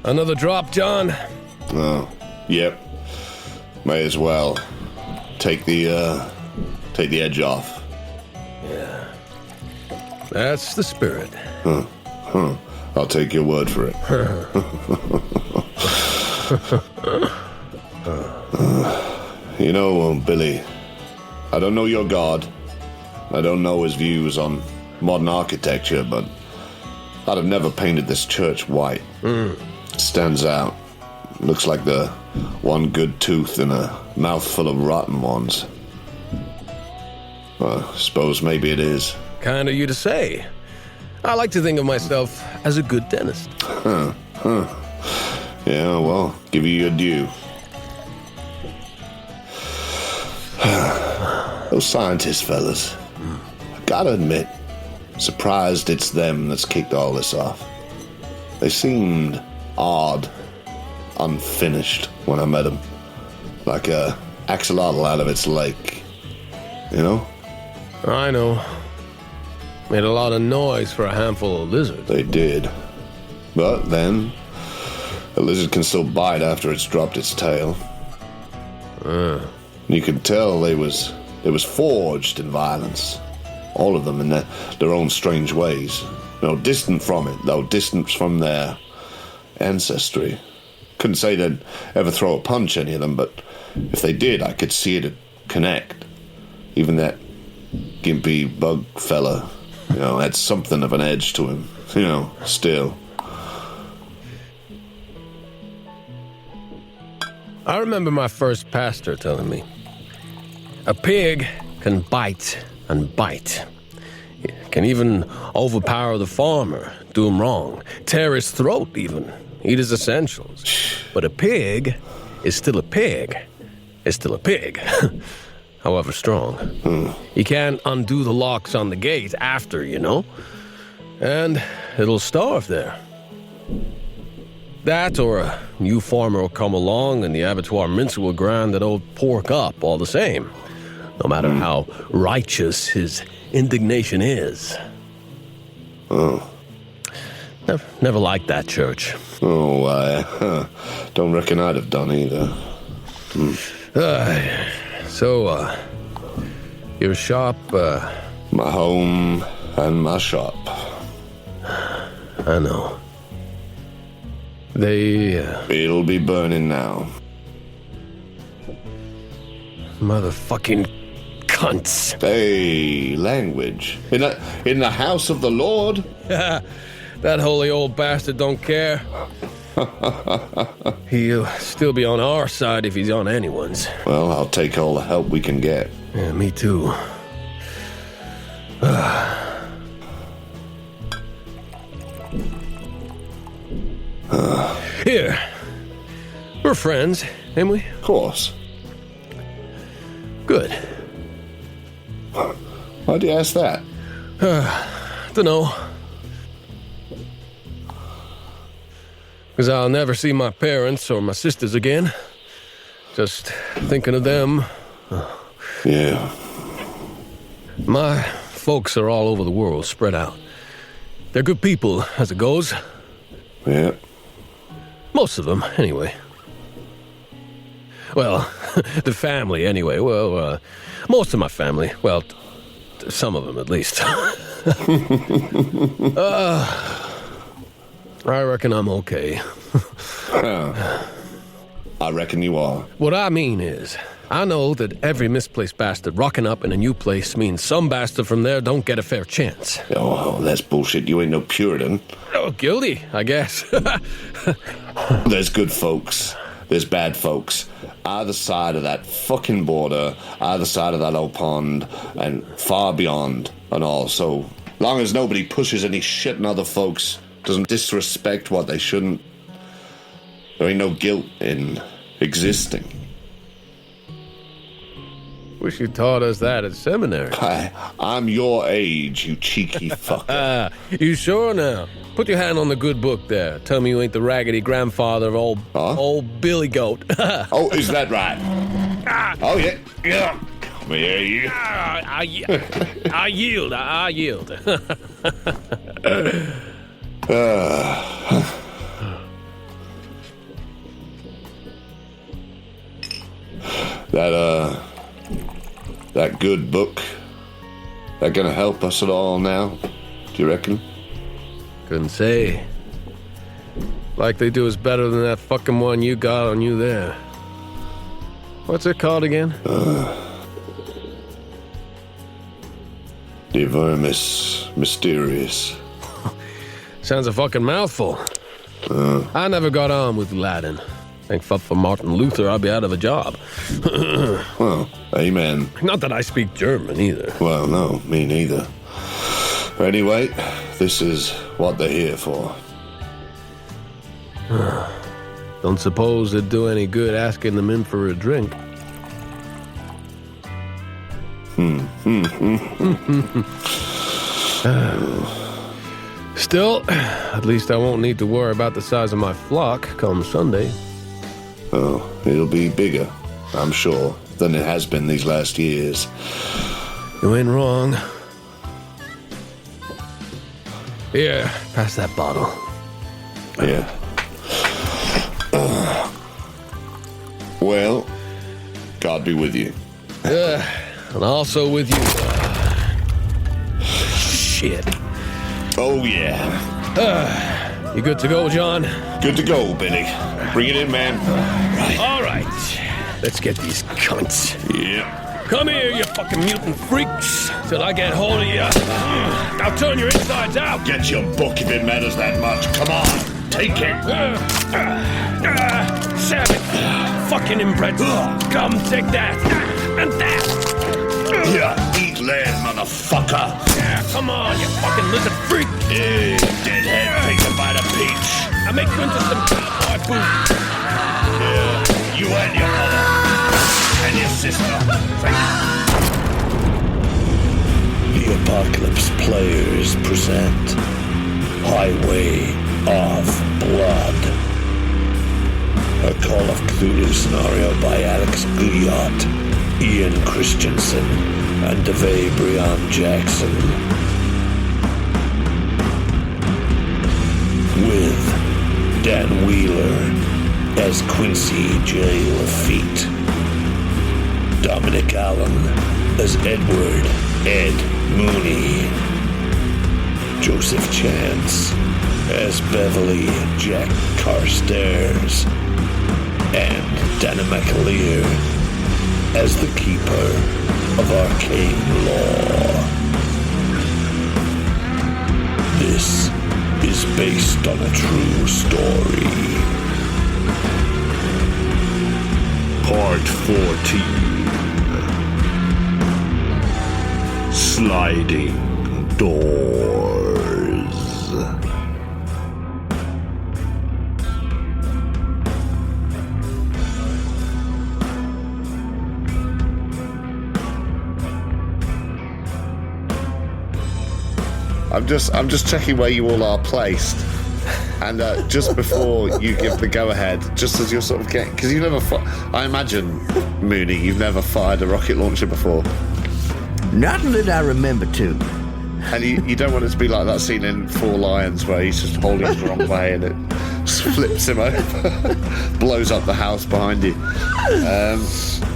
Another drop, John? Oh, yep. May as well. Take the edge off. Yeah. That's the spirit. I'll take your word for it. You know, Billy, I don't know your god. I don't know his views on modern architecture, but I'd have never painted this church white. It stands out. Looks like the one good tooth in a mouthful of rotten ones. I suppose maybe it is. Kind of you to say. I like to think of myself as a good dentist. Yeah, well, give you your due. Those scientist fellas, I gotta admit, surprised it's them that's kicked all this off. They seemed odd, unfinished when I met them. Like a axolotl out of its lake. You know? I know. Made a lot of noise for a handful of lizards. They did. But then, a lizard can still bite after it's dropped its tail. You could tell they was forged in violence. All of them in their own strange ways. Distant from it, though, distant from their ancestry. Couldn't say they'd ever throw a punch, any of them, but if they did, I could see it'd connect. Even that gimpy bug fella, had something of an edge to him, still. I remember my first pastor telling me, a pig can bite and bite. It can even overpower the farmer, do him wrong, tear his throat even, eat his essentials. But a pig is still a pig. Is still a pig. However strong. You can't undo the locks on the gate after, and it'll starve there. That or a new farmer will come along and the abattoir mincer will grind that old pork up all the same, no matter how righteous his indignation is. Oh. Never liked that church. Oh, I don't reckon I'd have done either. So, your shop, My home and my shop. I know. They, It'll be burning now. Motherfucking cunts. Hey, language. In the house of the Lord? That holy old bastard don't care. He'll still be on our side if he's on anyone's. Well, I'll take all the help we can get. Yeah, me too. Here. We're friends, ain't we? Of course. Good. Why'd you ask that? Dunno. Because I'll never see my parents or my sisters again. Just thinking of them. Yeah. My folks are all over the world, spread out. They're good people, as it goes. Yeah. Most of them, anyway. Well, the family, anyway. Well, most of my family. Well, some of them, at least. I reckon I'm okay. I reckon you are. What I mean is, I know that every misplaced bastard rocking up in a new place means some bastard from there don't get a fair chance. Oh, that's bullshit. You ain't no Puritan. Oh, guilty, I guess. There's good folks. There's bad folks. Either side of that fucking border, either side of that old pond, and far beyond and all. So long as nobody pushes any shit on other folks, doesn't disrespect what they shouldn't, there ain't no guilt in existing. Wish you taught us that at seminary. I'm your age, you cheeky fucker. You sure now? Put your hand on the good book there. Tell me you ain't the raggedy grandfather of old Billy Goat. Oh, is that right? Oh, yeah. Yeah. Come here, you. I yield. I yield. That good book, that gonna help us at all now, do you reckon? Couldn't say. Likely do is better than that fucking one you got on you there. What's it called again? De Vermis Mysterious. Sounds a fucking mouthful. I never got on with Latin. Thank fuck for Martin Luther, I'll be out of a job. Well, amen. Not that I speak German, either. Well, no, me neither. Anyway, this is what they're here for. Don't suppose it'd do any good asking them in for a drink. Still, at least I won't need to worry about the size of my flock come Sunday. Oh, it'll be bigger, I'm sure, than it has been these last years. You ain't wrong. Here, pass that bottle. Yeah. Well, God be with you. And also with you. Shit. Oh, yeah. You good to go, John? Good to go, Benny. Bring it in, man. Right. All right. Let's get these cunts. Yeah. Come here, you fucking mutant freaks, till I get hold of you. I'll turn your insides out. Get your book if it matters that much. Come on, take it. Savage. Fucking inbred. Come, take that. And that. Yeah, eat lead, motherfucker. Yeah, come on, you fucking lizard freak. Hey, deadhead, take a bite of peach. I make you into some cowboy boots. Yeah, you and your mother. And your sister. The Apocalypse Players present Highway of Blood. A Call of Cthulhu scenario by Alex Guillotte, Ian Christiansen, and Davae Breon Jaxson. With Dan Wheeler as Quincy J. Lafitte, Dominic Allen as Edward Ed Mooney, Joseph Chance as Beverley Jack Carstairs, and Danann McAleer as the Keeper of Arcane Law. This is based on a true story. Part 14. Sliding Doors. I'm just checking where you all are placed, and just before you give the go-ahead, just as you're sort of getting, because you never, I imagine, Mooney, you've never fired a rocket launcher before. Not that I remember to. And you don't want it to be like that scene in Four Lions where he's just holding it the wrong way and it just flips him over, blows up the house behind you.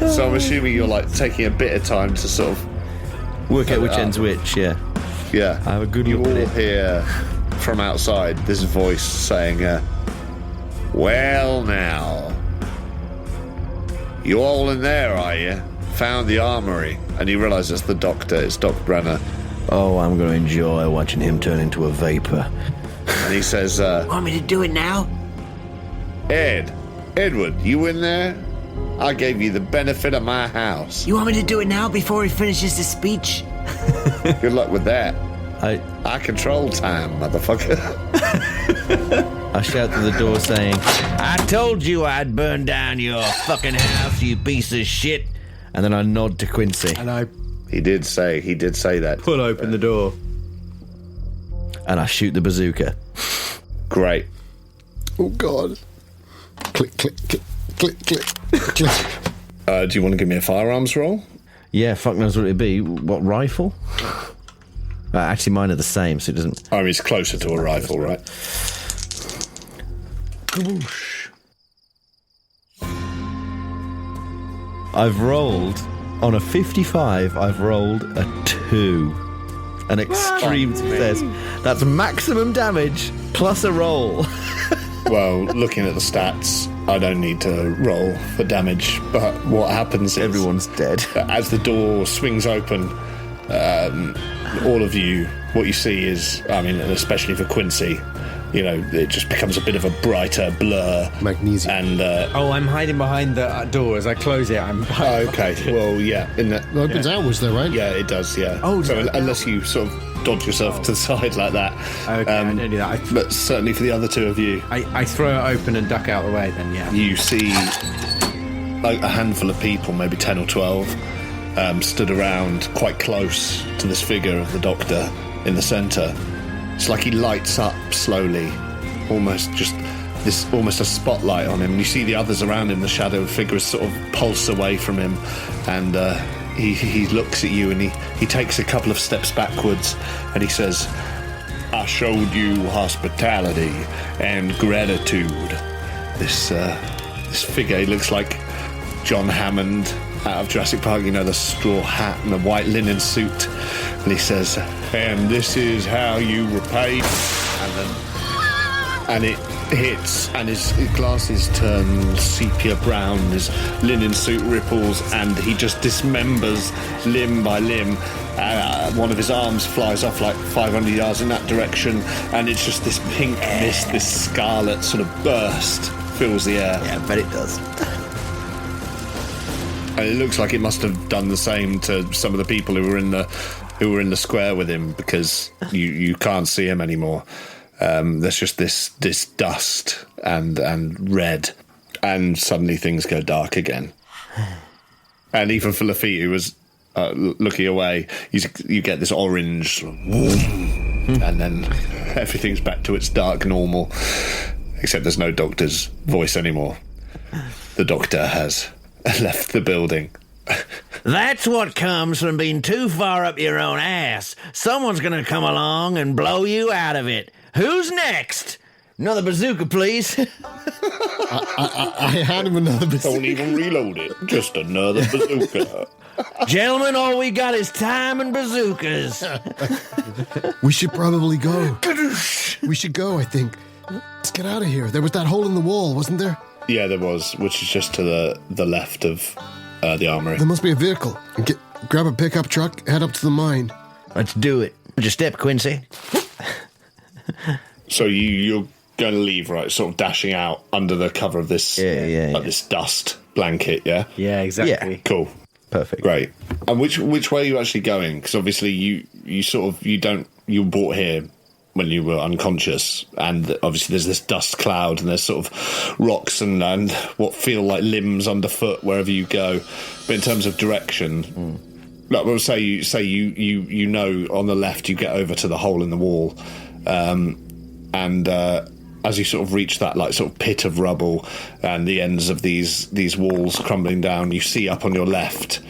So I'm assuming you're like taking a bit of time to sort of work out which end's which, yeah. Yeah. I have a good you look at all it. hear from outside this voice saying, well now, you all in there, are you? Found the armory. And you realise it's the doctor, it's Doc Brenner. Oh, I'm going to enjoy watching him turn into a vapor. And he says, Want me to do it now? Edward, you in there? I gave you the benefit of my house. You want me to do it now before he finishes his speech? Good luck with that. I control time, motherfucker. I shout through the door saying, I told you I'd burn down your fucking house, you piece of shit. And then I nod to Quincy. And I He did say that. pull open the door. And I shoot the bazooka. Great. Oh, God. Click, click, click, click, click, click. Do you want to give me a firearms roll? Yeah, fuck knows what it'd be. What, rifle? Actually, mine are the same, so it doesn't... I mean, it's closer to a rifle, right? Kaboosh. I've rolled, on a 55, I've rolled a 2. An extreme success. That's maximum damage plus a roll. Well, looking at the stats, I don't need to roll for damage, but what happens is... Everyone's dead. As the door swings open, all of you, what you see is, I mean, and especially for Quincy, you know, it just becomes a bit of a brighter blur. Magnesium. And I'm hiding behind the door. As I close it, I'm hiding. okay, well, yeah. In that, It opens outwards though, right? Yeah, it does, yeah. Oh, so no. unless you sort of dodge yourself to the side like that. Okay, I don't do that. But certainly for the other two of you, I throw it open and duck out of the way, then, yeah. you see like a handful of people, maybe 10 or 12, stood around quite close to this figure of the doctor in the centre. It's like he lights up slowly, almost a spotlight on him. And you see the others around him, the shadow figures sort of pulse away from him, and he looks at you and he takes a couple of steps backwards and he says, "I showed you hospitality and gratitude." This figure, he looks like John Hammond out of Jurassic Park, you know, the straw hat and the white linen suit. And he says, "And this is how you repay." And it hits, and his glasses turn sepia brown, his linen suit ripples, and he just dismembers limb by limb. One of his arms flies off like 500 yards in that direction, and it's just this pink mist, this scarlet sort of burst fills the air. Yeah, I bet it does. And it looks like it must have done the same to some of the people who were in the square with him, because you can't see him anymore. There's just this dust and red, and suddenly things go dark again. And even for Lafitte, who was looking away, you get this orange, and then everything's back to its dark normal, except there's no doctor's voice anymore. The doctor has left the building. That's what comes from being too far up your own ass. Someone's going to come along and blow you out of it. Who's next? Another bazooka, please. I had him another bazooka. Don't even reload it. Just another bazooka. Gentlemen, all we got is time and bazookas. We should probably go. We should go, I think. Let's get out of here. There was that hole in the wall, wasn't there? Yeah, there was, which is just to the left of the armory. There must be a vehicle. Grab a pickup truck, head up to the mine. Let's do it. Just step, Quincy. So you're going to leave, right? Sort of dashing out under the cover of this, this dust blanket, yeah? Yeah, exactly. Yeah. Cool. Perfect. Great. And which way are you actually going? Because obviously you were brought here when you were unconscious, and obviously there's this dust cloud, and there's sort of rocks and what feel like limbs underfoot wherever you go. But in terms of direction, like we'll say you know on the left you get over to the hole in the wall, and as you sort of reach that like sort of pit of rubble and the ends of these walls crumbling down, you see up on your left,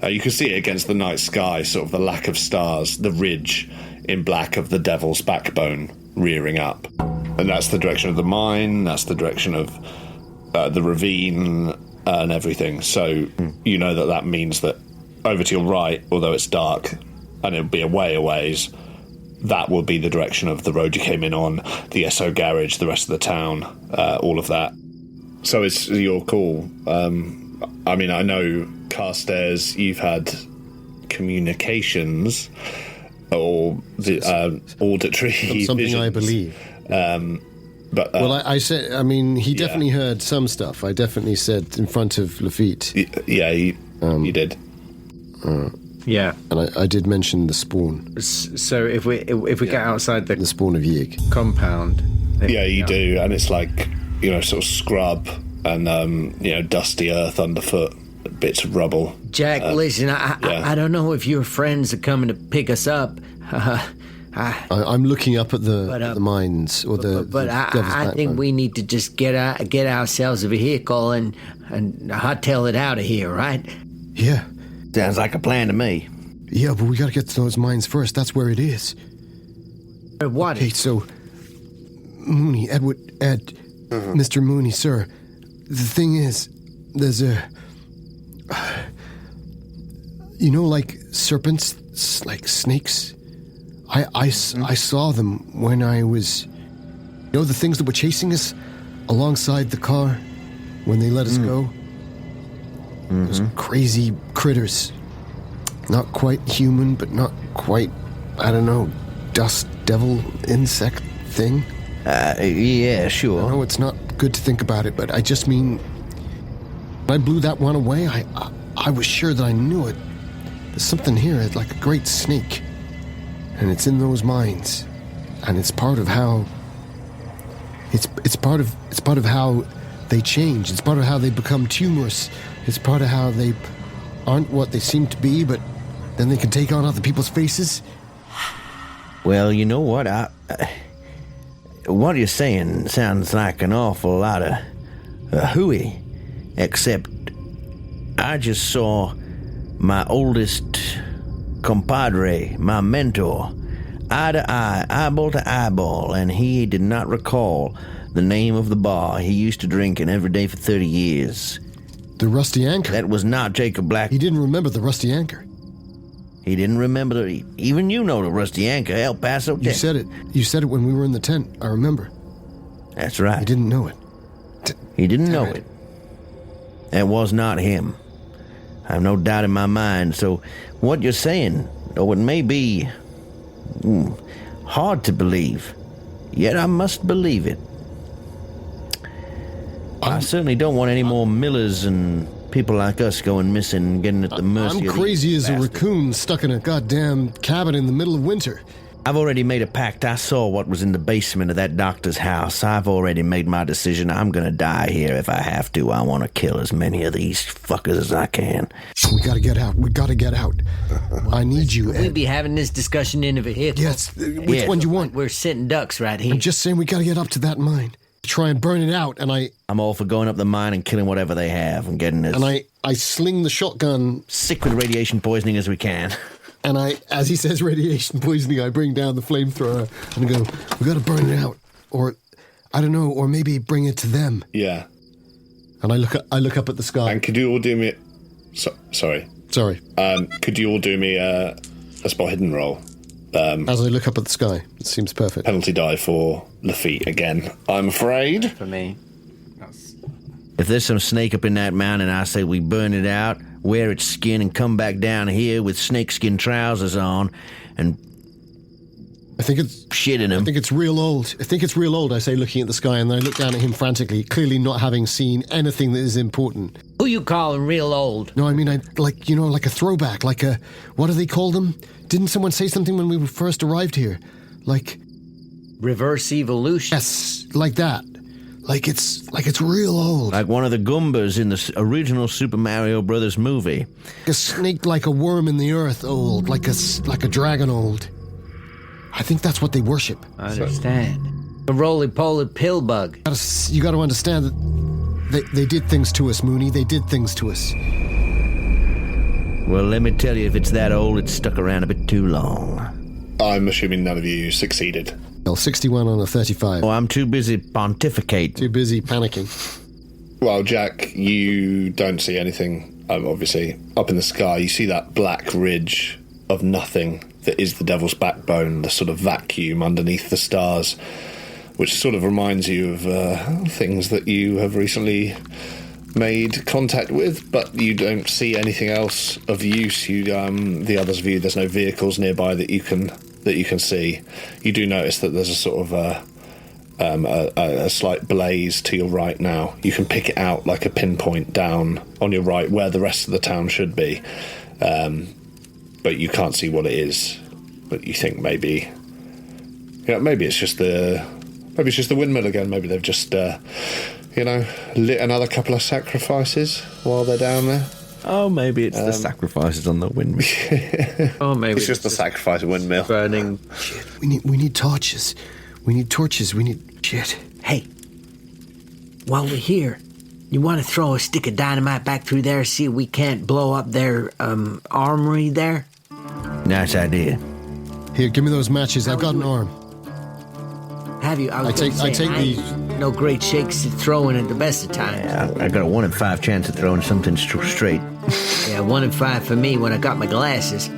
you can see it against the night sky, sort of the lack of stars, the ridge in black of the Devil's Backbone rearing up. And that's the direction of the mine, that's the direction of the ravine and everything. So you know that means that over to your right, although it's dark and it'll be a ways, that will be the direction of the road you came in on, the SO garage, the rest of the town, all of that. So it's your call. I mean, I know, Carstairs, you've had communications or the auditory Something visions. I believe. But Well, I said, I mean, he definitely heard some stuff. I definitely said in front of Lafitte. Yeah, you did. Yeah. And I did mention the spawn. So if we get outside The the spawn of Yig. compound, Yeah, you do, and it's like, you know, sort of scrub and you know, dusty earth underfoot, bits of rubble. Jack, listen, I don't know if your friends are coming to pick us up. I'm looking up at the mines or the. But Devil's I think Backbone. we need to just get ourselves a vehicle and hightail it out of here, right? Yeah. Sounds like a plan to me. Yeah, but we gotta get to those mines first. That's where it is. What? Okay, so Mooney, Ed, Mr. Mooney, sir. The thing is, there's a You know, like serpents, like snakes? I saw them when I was... You know, the things that were chasing us alongside the car when they let us go? Those crazy critters. Not quite human, but not quite, I don't know, dust, devil, insect thing? Yeah, sure. I know it's not good to think about it, but I just mean... When I blew that one away, I was sure that I knew it. There's something here, it's like a great snake. And it's in those mines. And it's part of how... It's part of how they change. It's part of how they become tumorous. It's part of how they aren't what they seem to be, but then they can take on other people's faces. Well, you know what? What you're saying sounds like an awful lot of hooey. Except I just saw my oldest compadre, my mentor, eye to eye, eyeball to eyeball, and he did not recall the name of the bar he used to drink in every day for 30 years. The Rusty Anchor. That was not Jacob Black. He didn't remember the Rusty Anchor. He didn't remember even you know the Rusty Anchor, El Paso, You said it. You said it when we were in the tent. I remember. That's right. He didn't know it. He didn't know Damn it. That was not him. I have no doubt in my mind. So what you're saying, though it may be hard to believe, yet I must believe it. I certainly don't want any more Millers and people like us going missing and getting at the mercy I'm of crazy these as a bastards. raccoon stuck in a goddamn cabin in the middle of winter. I've already made a pact. I saw what was in the basement of that doctor's house. I've already made my decision. I'm gonna die here if I have to. I want to kill as many of these fuckers as I can. We gotta get out. We gotta get out. I need you, We'd Ed. be having this discussion in a vehicle. Yes, which Yeah. one do you want? We're sitting ducks right here. I'm just saying we gotta get up to that mine. Try and burn it out, and I'm all for going up the mine and killing whatever they have and getting as I sling the shotgun, sick with radiation poisoning as we can. and as he says radiation poisoning, I bring down the flamethrower and go, we gotta burn it out. Or, I don't know, or maybe bring it to them. Yeah. And I look up at the sky. And could you all do me... sorry. Sorry. Could you all do me a spot hidden roll? As I look up at the sky, it seems perfect. Penalty die for Lafitte again, I'm afraid. For me. If there's some snake up in that mountain, I say we burn it out, wear its skin, and come back down here with snakeskin trousers on and I think it's shit in them. I think it's real old. I say, looking at the sky, and then I look down at him frantically, clearly not having seen anything that is important. Who you calling real old? No, I mean, like a throwback, like a, what do they call them? Didn't someone say something when we first arrived here? Like, Reverse evolution. yes, like that. Like it's real old. Like one of the Goombas in the original Super Mario Brothers movie. A snake like a worm in the earth old, like a dragon old. I think that's what they worship. I understand. A roly-poly pill bug. You got to understand that they did things to us, Mooney. They did things to us. Well, let me tell you, if it's that old, it's stuck around a bit too long. I'm assuming none of you succeeded. Well, 61 on a 35. Oh, I'm too busy pontificate. Too busy panicking. Well, Jack, you don't see anything, obviously. Up in the sky, you see that black ridge of nothing that is the Devil's Backbone, the sort of vacuum underneath the stars, which sort of reminds you of things that you have recently made contact with, but you don't see anything else of use. The others of you, there's no vehicles nearby that you can see. You do notice that there's a sort of a slight blaze to your right now. You can pick it out like a pinpoint down on your right where the rest of the town should be, but you can't see what it is. But you think maybe it's just the windmill again. Maybe they've just lit another couple of sacrifices while they're down there. Oh, maybe it's the sacrifices on the windmill. Oh, maybe It's just the sacrifice windmill. burning. We need torches. We need torches. We need shit. Hey, while we're here, you want to throw a stick of dynamite back through there, see if we can't blow up their armory there? Nice idea. Here, give me those matches. I've got an arm. Have you? I take the. No great shakes at throwing at the best of times. I got a 1 in 5 chance of throwing something straight. Yeah, Yeah, 1 and 5 for me when I got my glasses.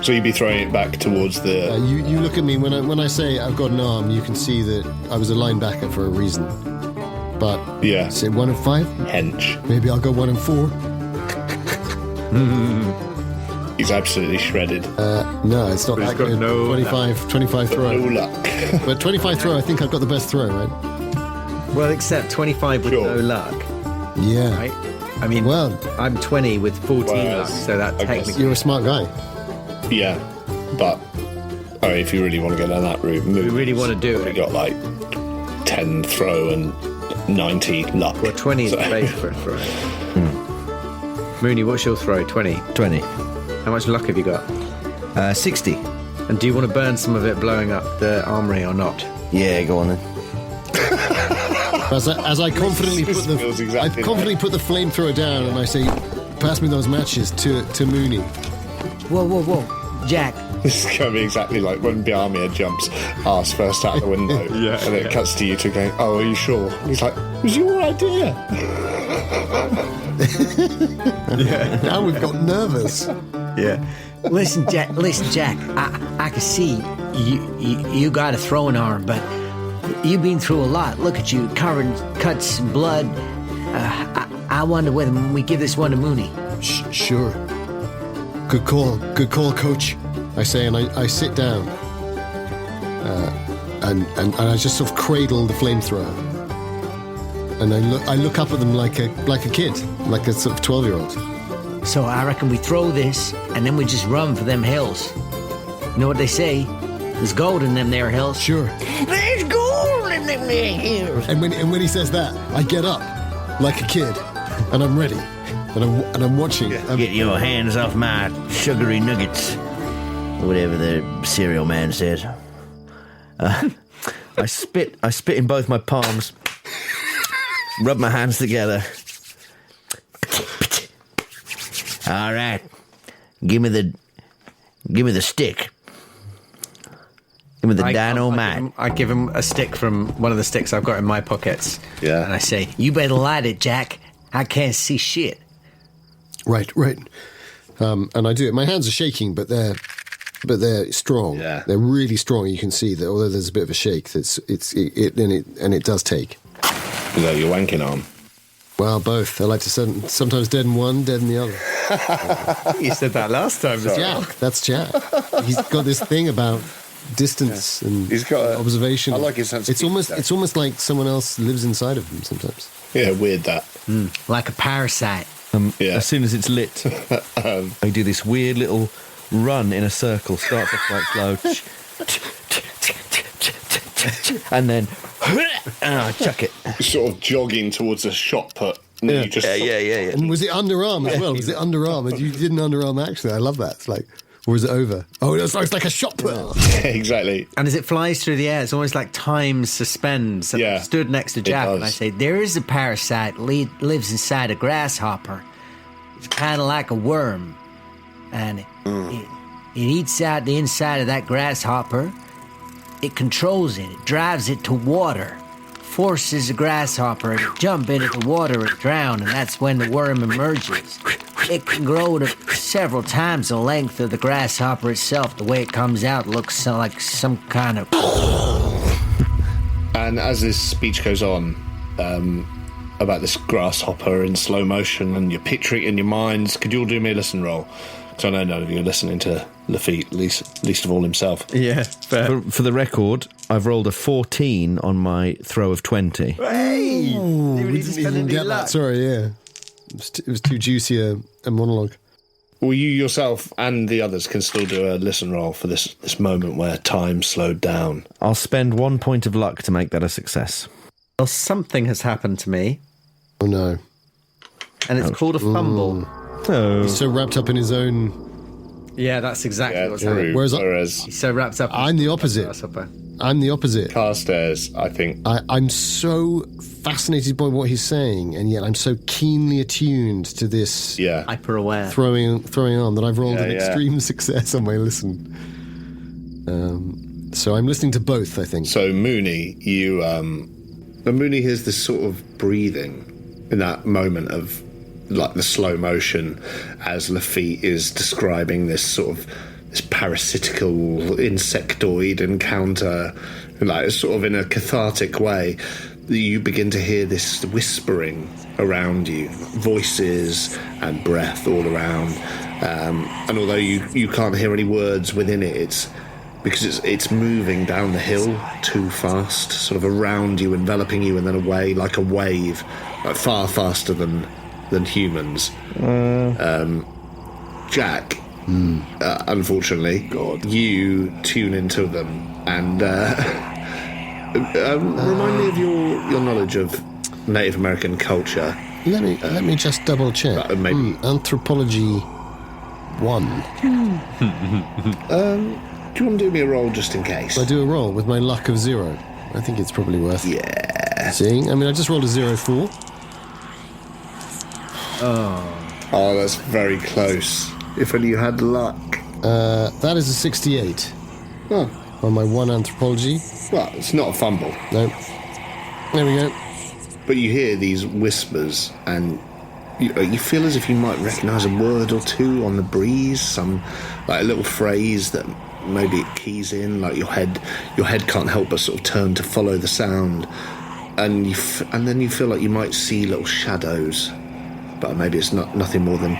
So you'd be throwing it back towards the... You look at me, when I say I've got an arm, you can see that I was a linebacker for a reason. But, Yeah. say 1 and 5? hench. Maybe I'll go 1 and 4. He's absolutely shredded. No, it's not He's that got good. no 25 throw. No luck. But 25 throw, I think I've got the best throw, right? Well, except 25 with Sure. no luck, Yeah. right? I mean, Well, I'm 20 with 14 Well, luck, so that I guess technically... you're a smart guy. Yeah, but if you really want to go down that route, We really want to do We it. got like 10 throw and 90 luck. Well, 20 is So- the base for a throw. Mooney, what's your throw? 20. 20. How much luck have you got? 60. And do you want to burn some of it blowing up the armory or not? Yeah, go on then. As I confidently This put the feels exactly put the flamethrower down, and I say, "Pass me those matches to Mooney." Whoa. Jack, This is going to be exactly like when Björk jumps ass first out the window. And it cuts to you two going, "Oh, are you sure?" He's like, "It was your idea." Now we've got nervous. Yeah. listen, Jack. I can see you got a throwing arm, but you've been through a lot. Look at you, covered in cuts and blood. I wonder whether we give this one to Mooney. Sure. Good call, coach. I say, and I sit down, and I just sort of cradle the flamethrower, and I look up at them like a kid, like a sort of 12-year-old. So I reckon we throw this, and then we just run for them hills. You know what they say? There's gold in them there hills. Sure. There's gold in them there hills. And when he says that, I get up like a kid, and I'm ready, and I'm watching. Get your hands off my sugary nuggets. Whatever the cereal man says. I spit in both my palms. Rub my hands together. All right. Give me the stick. Give me the dynamite. I give him a stick from one of the sticks I've got in my pockets. Yeah. And I say, you better light it, Jack. I can't see shit. Right. And I do it. My hands are shaking, but they're strong. Yeah. They're really strong. You can see that although there's a bit of a shake, it does take. Is that your wanking arm? Well, both. I like to sometimes dead in one, dead in the other. You said that last time. Jack. That's Jack. He's got this thing about distance and He's got observation. I like his sense of It's humor. almost like someone else lives inside of him sometimes. Yeah, weird that. Like a parasite. Yeah. As soon as it's lit, I do this weird little run in a circle. Starts off quite slow. And then I chuck it. Sort of jogging towards a shot put. And then you just Yeah. And was it underarm as well? Was it underarm? And you did an underarm action. I love that. It's like, or is it over? Oh, it's like a shot put. exactly. And as it flies through the air, it's almost like time suspends. And Yeah, I stood next to Jack and I does. say, There is a parasite lives inside a grasshopper. It's kind of like a worm. And it eats out the inside of that grasshopper. It controls it. It drives it to water. Forces the grasshopper to jump into the water and drown, and that's when the worm emerges. It can grow to several times the length of the grasshopper itself. The way it comes out looks like some kind of... And as this speech goes on, about this grasshopper in slow motion, and you're picturing it in your minds, could you all do me a listen roll? Because I know none of you are listening to Lafitte, least of all himself. yeah, fair. For the record, I've rolled a 14 on my throw of 20. Hey! We didn't even get that. Sorry, yeah. It was too juicy a monologue. Well, you yourself and the others can still do a listen roll for this moment where time slowed down. I'll spend 1 point of luck to make that a success. Well, something has happened to me, Oh no. and it's called a fumble. Oh. He's so wrapped up in his own. Yeah, that's exactly Yeah, what's true. happening. Whereas He's so wrapped up. I'm the opposite. Grasshopper. I'm the opposite. Carstairs, I think. I'm so fascinated by what he's saying, and yet I'm so keenly attuned to this Yeah. Hyper aware. throwing on that I've rolled an Yeah. extreme success on my listen. So I'm listening to both, I think. So Mooney, when Mooney hears this sort of breathing in that moment of like the slow motion as Lafitte is describing this sort of this parasitical insectoid encounter, like sort of in a cathartic way. You begin to hear this whispering around you, voices and breath all around, and although you can't hear any words within it, it's because it's moving down the hill too fast, sort of around you, enveloping you, and then away like a wave, like far faster than humans. Jack, unfortunately, you tune into them, and remind me of your knowledge of Native American culture. Let me just double check. Maybe Anthropology 1. Do you want to do me a roll just in case? I do a roll with my luck of 0. I think it's probably worth seeing. I mean, I just rolled a 0-4. Oh, that's very close. If only you had luck. That is a 68. Oh. On my 1 anthropology. Well, it's not a fumble. No. There we go. But you hear these whispers, and you feel as if you might recognise a word or two on the breeze, some like a little phrase that maybe it keys in, like your head can't help but sort of turn to follow the sound, and then you feel like you might see little shadows, but maybe it's nothing more than,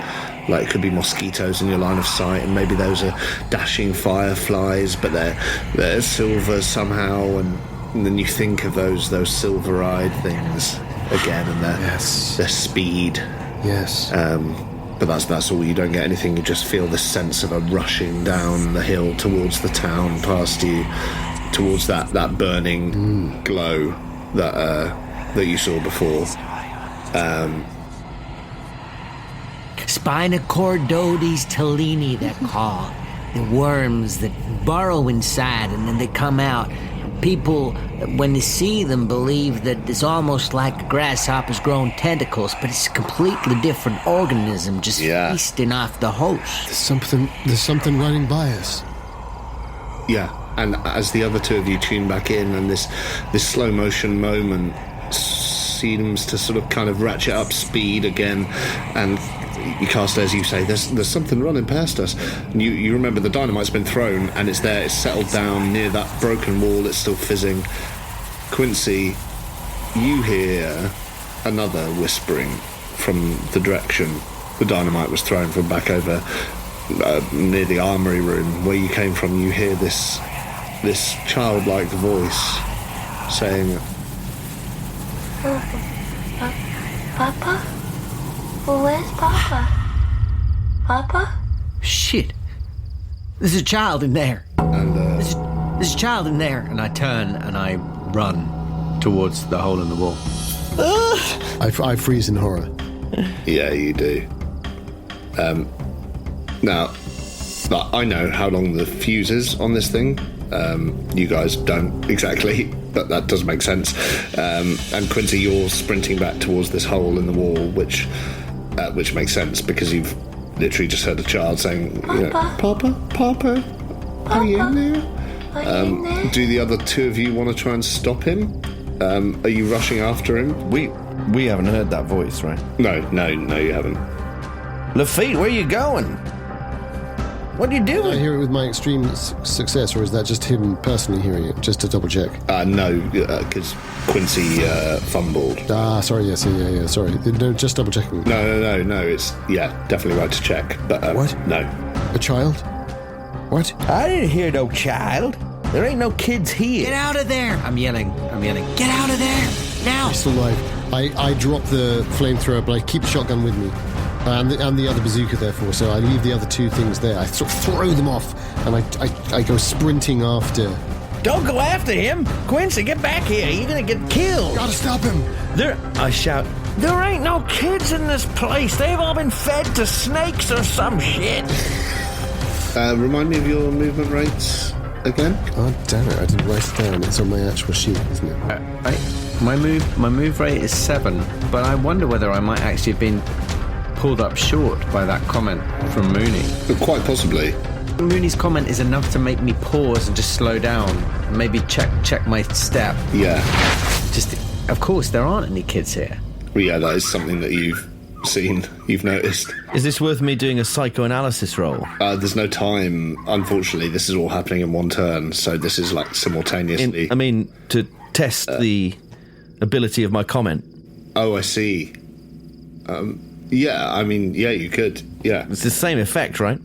like, it could be mosquitoes in your line of sight, and maybe those are dashing fireflies, but they're silver somehow, and then you think of those silver-eyed things again, and their speed. Yes. But that's all. You don't get anything. You just feel the sense of a rushing down the hill towards the town, past you, towards that burning glow that you saw before. Spinochordotes tellini, they're called. The worms that burrow inside and then they come out. People, when they see them, believe that it's almost like a grasshopper's grown tentacles, but it's a completely different organism just feasting off the host. There's something running by us. Yeah, and as the other two of you tune back in, and this slow motion moment seems to sort of kind of ratchet up speed again, and you Carstairs, you say, there's something running past us. And you remember the dynamite's been thrown, and it's there, it's settled down near that broken wall, it's still fizzing. Quincy, you hear another whispering from the direction the dynamite was thrown from, back over near the armory room where you came from. You hear this childlike voice saying, Papa? Where's Papa? Papa? Shit. There's a child in there. and There's a child in there. And I turn and I run towards the hole in the wall. I freeze in horror. yeah, you do. Now, I know how long the fuse is on this thing. You guys don't exactly, but that does make sense. And Quincy, you're sprinting back towards this hole in the wall, which makes sense because you've literally just heard a child saying, Papa, are you in there? Do the other two of you want to try and stop him? Are you rushing after him? We haven't heard that voice, right? No, you haven't. Lafitte, where are you going? What are you I doing? hear it with my extreme success, or is that just him personally hearing it? Just to double check. No, because Quincy fumbled. Sorry, yeah, sorry. No, just double checking. No, it's, definitely right to check. But What? No. A child? What? I didn't hear no child. There ain't no kids here. Get out of there! I'm yelling. Get out of there! Now! I'm still alive. I drop the flamethrower, but I keep the shotgun with me. And the other bazooka, therefore, so I leave the other two things there. I sort of throw them off, and I go sprinting after. Don't go after him. Quincy, get back here. You're gonna get killed. Gotta stop him! I shout, there ain't no kids in this place. They've all been fed to snakes or some shit. Remind me of your movement rates again? Oh, damn it, I didn't write it down. It's on my actual sheet, isn't it? My move rate is 7, but I wonder whether I might actually have been pulled up short by that comment from Mooney. Quite possibly. Mooney's comment is enough to make me pause and just slow down, maybe check my step. Yeah. Just, of course, there aren't any kids here. Well, yeah, that is something that you've seen, you've noticed. Is this worth me doing a psychoanalysis roll? There's no time. Unfortunately, this is all happening in one turn, so this is like simultaneously. To test the ability of my comment. Oh, I see. Yeah, you could. Yeah. It's the same effect, right?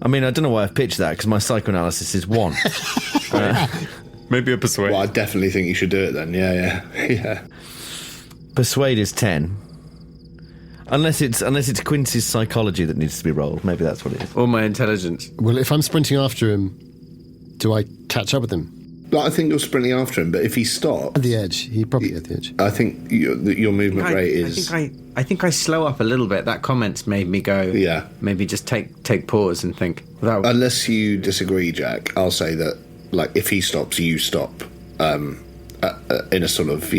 I don't know why I've pitched that, because my psychoanalysis is 1. Maybe a persuade. Well, I definitely think you should do it then. Yeah. Persuade is 10. Unless it's Quincy's psychology that needs to be rolled. Maybe that's what it is. Or my intelligence. Well, if I'm sprinting after him, do I catch up with him? Well, I think you're sprinting after him, but if he stops... At the edge. He probably at the edge. I think your movement rate is... I think I slow up a little bit. That comment's made me go... Yeah. Maybe just take pause and think. Unless you disagree, Jack, I'll say that, if he stops, you stop. In a sort of,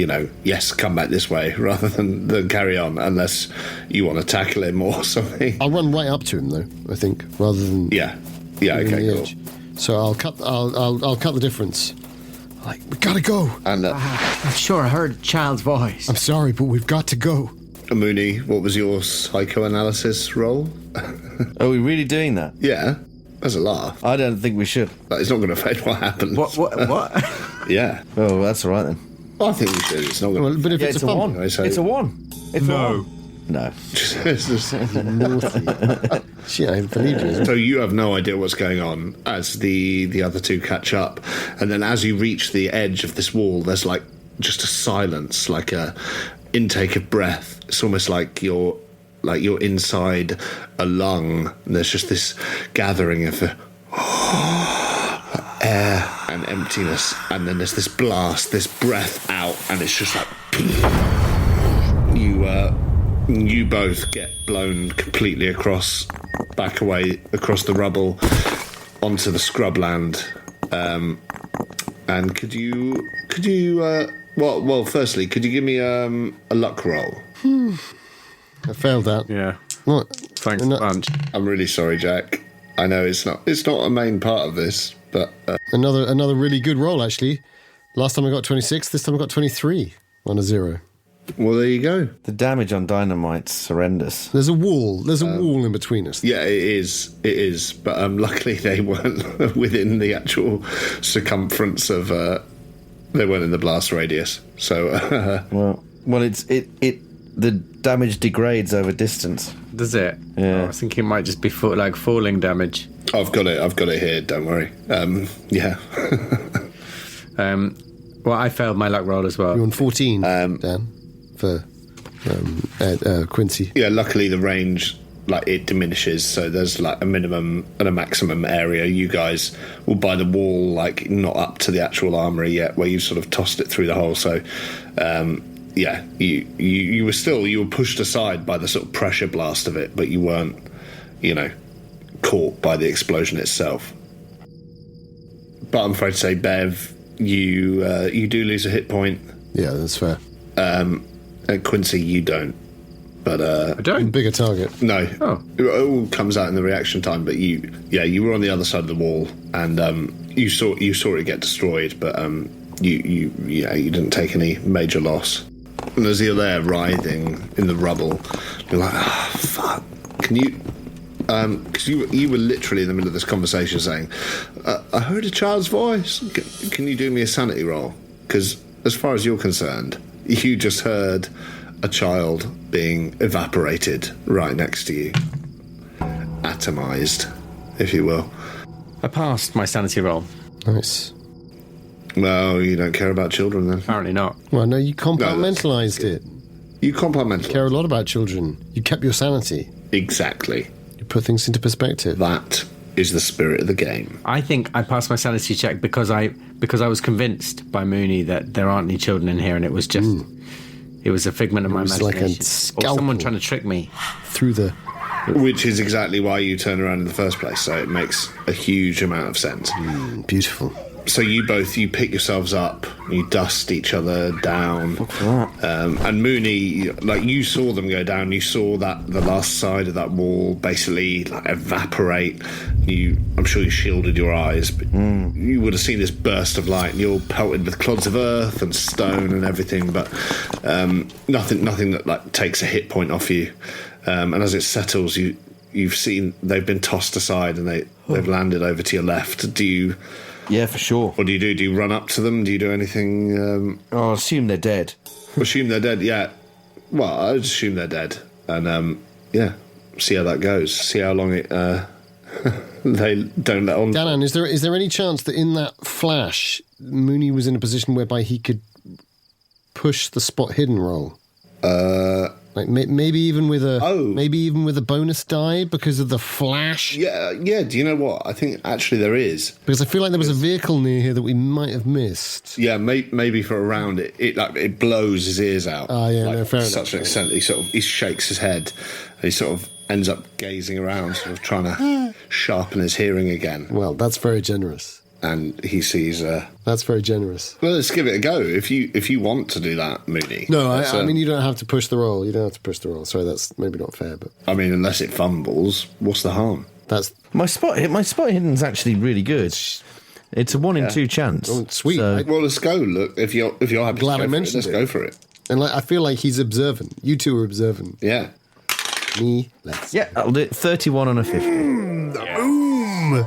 yes, come back this way, rather than carry on, unless you want to tackle him or something. I'll run right up to him, though, I think, rather than... Yeah, okay, cool. Edge. So I'll cut the difference. We gotta go. And I'm sure I heard a child's voice. I'm sorry, but we've got to go. Mooney, what was your psychoanalysis roll? Are we really doing that? Yeah, as a laugh. I don't think we should. But it's not going to affect what happens. What? Yeah. Oh, that's all right then. Well, I think we should. It's not going to... Well, but if it's a 1. It's a 1. It's a 1. No. Naughty. Shit, I believe you. So you have no idea what's going on as the other two catch up, and then as you reach the edge of this wall, there's just a silence, like a intake of breath. It's almost like you're inside a lung, and there's just this gathering of air and emptiness, and then there's this blast, this breath out, and it's just like you both get blown completely back away across the rubble onto the scrubland. And could you firstly, could you give me a luck roll? I failed that. Yeah. What? Thanks a bunch. I'm really sorry, Jack. I know it's not a main part of this, but another really good roll, actually. Last time I got 26, this time I got 23 on a 0. Well, there you go. The damage on dynamite's horrendous. There's a wall. There's a wall in between us. Yeah, it is. But luckily they weren't within the actual circumference of. They weren't in the blast radius. So. Well, the damage degrades over distance. Does it? Yeah. Oh, I was thinking it might just be falling damage. I've got it here. Don't worry. Yeah. Well, I failed my luck roll as well. You're on 14, Dan. For Quincy. Yeah, luckily the range, it diminishes, so there's a minimum and a maximum area. You guys will by the wall, not up to the actual armory yet, where you sort of tossed it through the hole. So, yeah, you were pushed aside by the sort of pressure blast of it, but you weren't, caught by the explosion itself. But I'm afraid to say, Bev, you do lose a hit point. Yeah, that's fair. Quincy, you don't. But I don't. Bigger target. No. Oh. It all comes out in the reaction time. But you were on the other side of the wall, and you saw it get destroyed. But you didn't take any major loss. And as you're there writhing in the rubble, you're like, fuck. Can you? Because you were literally in the middle of this conversation saying, I heard a child's voice. Can you do me a sanity roll? Because as far as you're concerned, you just heard a child being evaporated right next to you. Atomized, if you will. I passed my sanity roll. Nice. Well, you don't care about children then. Apparently not. Well, no, you compartmentalised it. You compartmentalised. You care a lot about children. You kept your sanity. Exactly. You put things into perspective. That is the spirit of the game. I think I passed my sanity check because I was convinced by Mooney that there aren't any children in here, and it was just it was a figment of my imagination. Like a scalpel or someone trying to trick me through the. Which is exactly why you turn around in the first place. So it makes a huge amount of sense. Beautiful. So you pick yourselves up, you dust each other down. And Mooney, like, you saw them go down, you saw that the last side of that wall basically like evaporate. I'm sure you shielded your eyes, but you would have seen this burst of light, and you're pelted with clods of earth and stone and everything, but nothing that like takes a hit point off you. And as it settles, you've seen they've been tossed aside and they've landed over to your left. Do you? Yeah, for sure. What do you do? Do you run up to them? Do you do anything? I'll assume they're dead. Assume they're dead, yeah. Well, I would assume they're dead. And, see how that goes. See how long it they don't let on. Danann, is there any chance that in that flash, Mooney was in a position whereby he could push the spot hidden roll? Like maybe even with a bonus die because of the flash. Yeah. Do you know what? I think actually there is, because I feel like there was a vehicle near here that we might have missed. Yeah, maybe for a round it blows his ears out. Oh yeah, like, no, fair such enough. an extent he shakes his head. And he sort of ends up gazing around, sort of trying to sharpen his hearing again. Well, that's very generous. And he sees. That's very generous. Well, let's give it a go. If you want to do that, Mooney. No, I mean you don't have to push the roll. You don't have to push the roll. Sorry, that's maybe not fair, but I mean, unless it fumbles, what's the harm? That's my spot hidden's actually really good. It's a 1 in 2 chance. Oh, sweet. Well, let's go. Look, if you're happy, Glad I to mentioned let's go for it. And I feel like he's observant. You two are observant. Yeah. Me less. Yeah, I'll do it. 31 on a 50. Boom.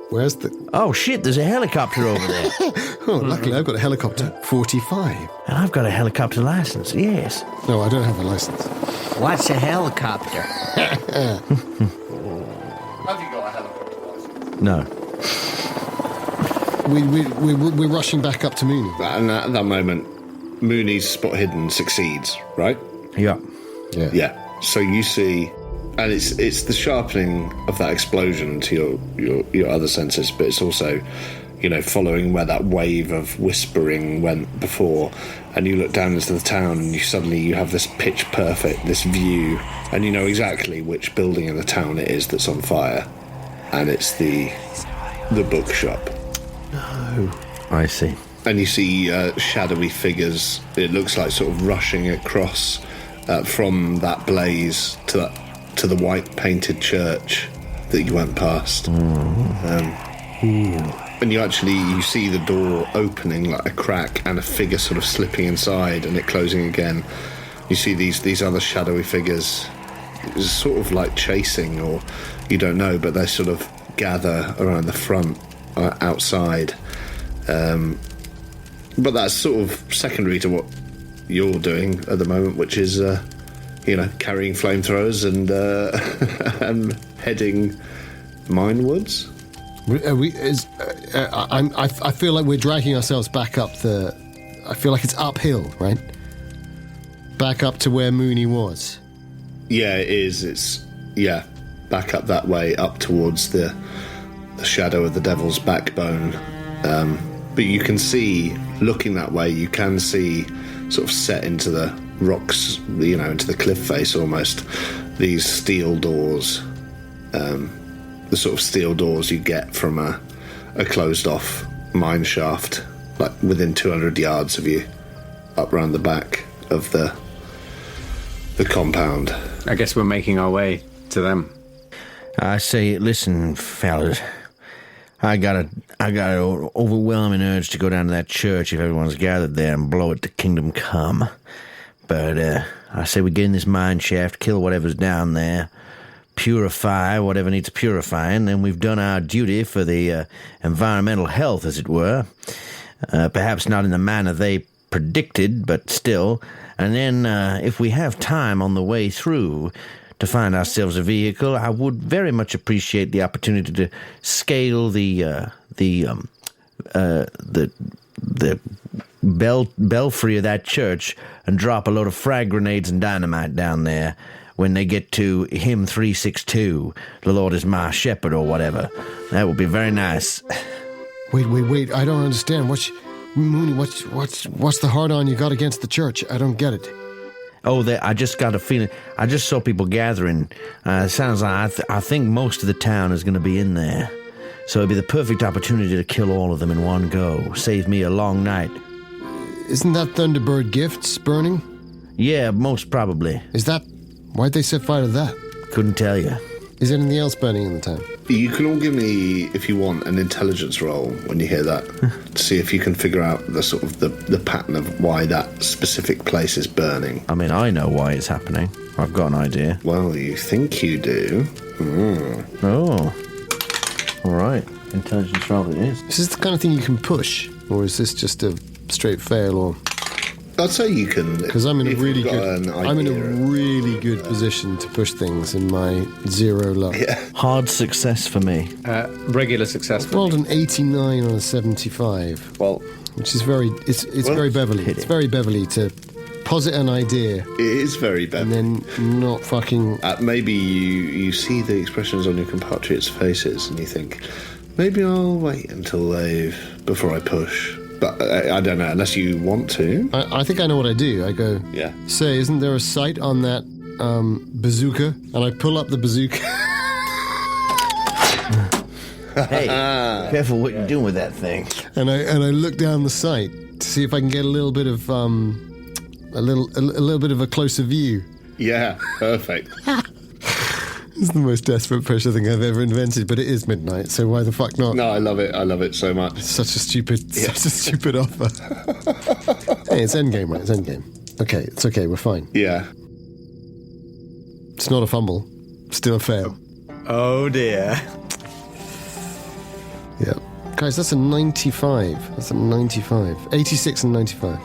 Where's the... Oh, shit, there's a helicopter over there. Oh, luckily I've got a helicopter. 45. And I've got a helicopter license, yes. No, I don't have a license. What's a helicopter? Have you got a helicopter license? No. We're rushing back up to Mooney. And at that moment, Mooney's spot hidden succeeds, right? Yeah. Yeah. So you see, and it's the sharpening of that explosion to your other senses, but it's also, following where that wave of whispering went before, and you look down into the town, and you have this pitch perfect, this view, and you know exactly which building in the town it is that's on fire, and it's the bookshop. No. I see. And you see shadowy figures, it looks like sort of rushing across from that blaze to the white painted church that you went past. And you see the door opening like a crack and a figure sort of slipping inside and it closing again. You see these other shadowy figures sort of like chasing, or you don't know, but they sort of gather around the front outside. But that's sort of secondary to what you're doing at the moment, which is, carrying flamethrowers and heading minewoods. I feel like we're dragging ourselves back up I feel like it's uphill, right? Back up to where Mooney was. Yeah, it is. It's back up that way, up towards the shadow of the devil's backbone. But you can see, looking that way, you can see sort of set into the rocks, into the cliff face almost, these steel doors, the sort of steel doors you get from a closed off mine shaft, like within 200 yards of you, up round the back of the compound. I guess we're making our way to them. I say, listen, fellas, I got an overwhelming urge to go down to that church if everyone's gathered there and blow it to kingdom come. But I say we get in this mine shaft, kill whatever's down there, purify whatever needs purifying, then we've done our duty for the environmental health, as it were. Perhaps not in the manner they predicted, but still. And then if we have time on the way through to find ourselves a vehicle, I would very much appreciate the opportunity to scale the belfry of that church and drop a load of frag grenades and dynamite down there when they get to hymn 362, the Lord is my shepherd, or whatever. That would be very nice. Wait, I don't understand. Mooney, what's the hard-on you got against the church? I don't get it. Oh, I just got a feeling. I just saw people gathering. It sounds like I think most of the town is going to be in there. So it'd be the perfect opportunity to kill all of them in one go. Save me a long night. Isn't that Thunderbird Gifts burning? Yeah, most probably. Is that... Why'd they set fire to that? Couldn't tell you. Is anything else burning in the town? You can all give me, if you want, an intelligence roll when you hear that, to see if you can figure out the sort of the pattern of why that specific place is burning. I mean, I know why it's happening. I've got an idea. Well, you think you do. Oh. All right. Intelligence roll it is. Is this the kind of thing you can push? Or is this just a straight fail? Or... I'd say you can, because I'm in a if really you've got good. an I'm in a idea. really good position to push things in my 0 luck. Yeah. Hard success for me. Regular success. Rolled an 89 on a 75. Well, which is very. It's Well, very Beverley. It's very Beverley to posit an idea it is very bad. and then not fucking. Maybe you see the expressions on your compatriots' faces and you think, maybe I'll wait until before I push. But I don't know, unless you want to. I think I know what I do. I go. Yeah. Say, isn't there a sight on that bazooka? And I pull up the bazooka. Hey, careful what you're doing with that thing. And I look down the sight to see if I can get a little bit of a little bit of a closer view. Yeah, perfect. It's the most desperate pressure thing I've ever invented, but it is midnight, so why the fuck not? No, I love it so much. Such a stupid offer. Hey, it's endgame, right? It's endgame. Okay, it's okay. We're fine. Yeah. It's not a fumble. Still a fail. Oh dear. Yeah. Guys, that's a 95. That's a 95. 86 and 95.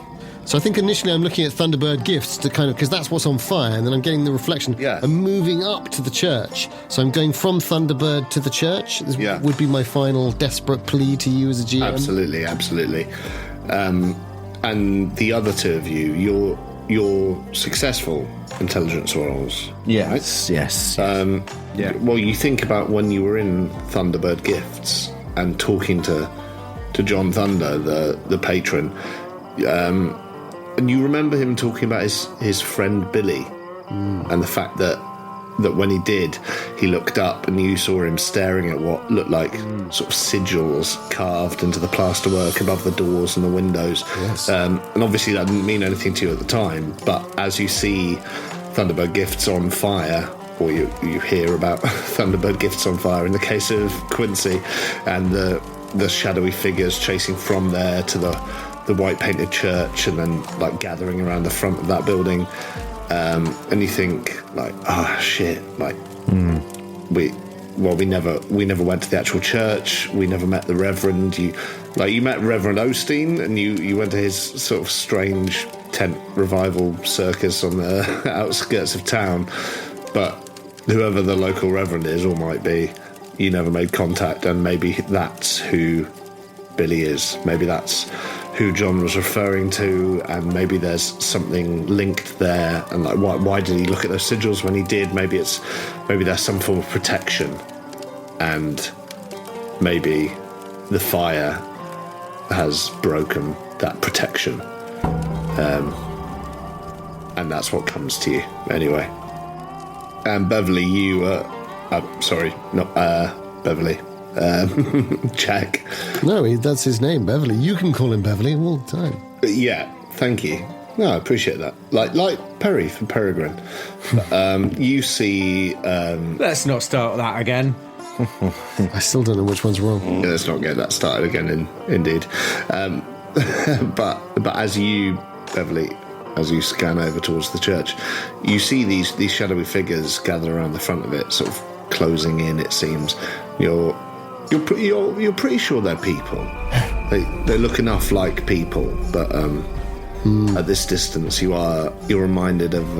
So I think initially I'm looking at Thunderbird Gifts to kind of, because that's what's on fire, and then I'm getting the reflection. Yeah. I'm moving up to the church. So I'm going from Thunderbird to the church. This would be my final desperate plea to you as a GM. Absolutely. And the other two of you, you're successful intelligence rolls. Yes, right? yes. Yeah. Well, you think about when you were in Thunderbird Gifts and talking to John Thunder, the patron, and you remember him talking about his friend Billy, and the fact that when he did, he looked up and you saw him staring at what looked like sort of sigils carved into the plasterwork above the doors and the windows. Yes. And obviously that didn't mean anything to you at the time, but as you see Thunderbird Gifts on fire, or you hear about Thunderbird Gifts on fire in the case of Quincy, and the shadowy figures chasing from there to the white painted church, and then like gathering around the front of that building, and you think like, shit, like we never went to the actual church, we never met the Reverend. You met Reverend Osteen, and you went to his sort of strange tent revival circus on the outskirts of town, but whoever the local Reverend is or might be, you never made contact, and maybe that's who Billy is. Maybe that's who John was referring to, and maybe there's something linked there. And like, why did he look at those sigils when he did? Maybe there's some form of protection, and maybe the fire has broken that protection, and that's what comes to you anyway. And Beverley, Beverley. Jack. No, that's his name, Beverley. You can call him Beverley all the time. Yeah, thank you. No, I appreciate that. Like Perry from Peregrine. You see... Let's not start that again. I still don't know which one's wrong. Let's not get that started again, indeed. But as you, Beverley, as you scan over towards the church, you see these shadowy figures gather around the front of it, sort of closing in, it seems. You're pretty sure they're people. They look enough like people, but at this distance, you're reminded of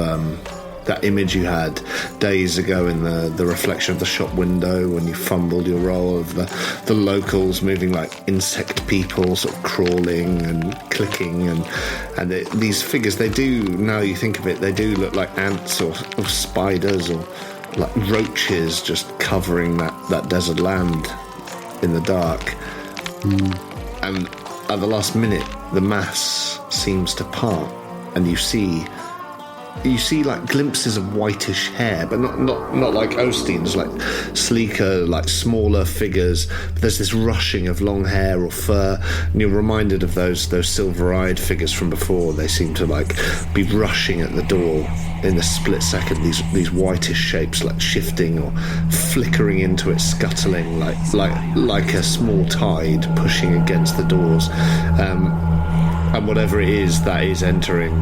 that image you had days ago in the reflection of the shop window when you fumbled your roll of the locals moving like insect people, sort of crawling and clicking, and these figures, they do, now you think of it, they do look like ants or spiders or like roaches just covering that desert land in the dark. And at the last minute, the mass seems to part, and you see you see like glimpses of whitish hair, but not like Osteen's, like sleeker, like smaller figures. But there's this rushing of long hair or fur, and you're reminded of those silver-eyed figures from before. They seem to like be rushing at the door in a split second. These whitish shapes like shifting or flickering into it, scuttling like a small tide pushing against the doors. And whatever it is that is entering,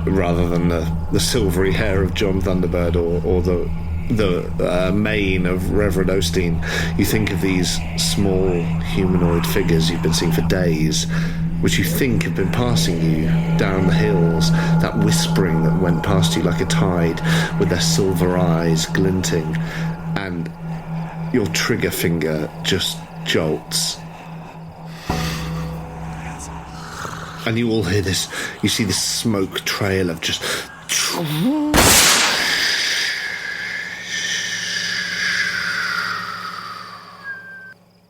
rather than the silvery hair of John Thunderbird or the mane of Reverend Osteen, you think of these small humanoid figures you've been seeing for days, which you think have been passing you down the hills, that whispering that went past you like a tide, with their silver eyes glinting, and your trigger finger just jolts. And you all hear this, you see this smoke trail of just...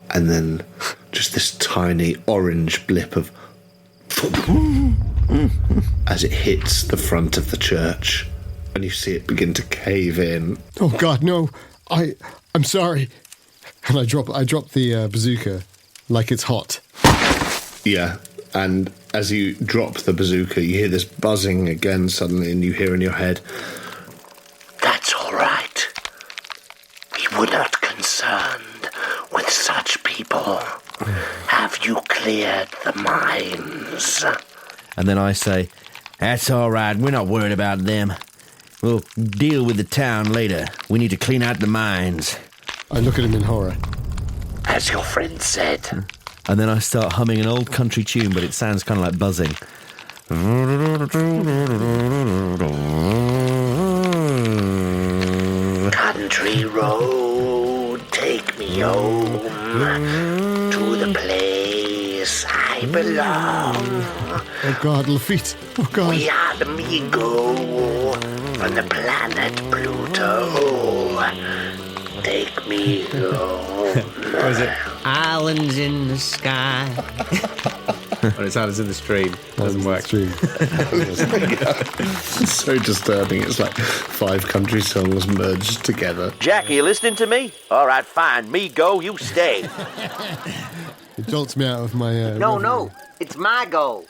And then just this tiny orange blip of... as it hits the front of the church. And you see it begin to cave in. Oh, God, no. I'm sorry. And I drop the bazooka like it's hot. Yeah, and as you drop the bazooka, you hear this buzzing again suddenly, and you hear in your head, That's all right. We were not concerned with such people. Have you cleared the mines? And then I say, that's all right. We're not worried about them. We'll deal with the town later. We need to clean out the mines. I look at him in horror. As your friend said. And then I start humming an old country tune, but it sounds kind of like buzzing. Country road, take me home to the place I belong. Oh, God, Lafitte. Oh, God. We are the Migo from the planet Pluto. Take me home. What is it? Islands in the sky. Well, it sounds in the stream. Doesn't work. it's so disturbing. It's like 5 country songs merged together. Jack, are you listening to me? All right, fine. Me go, you stay. It jolts me out of my... No, it's my goal.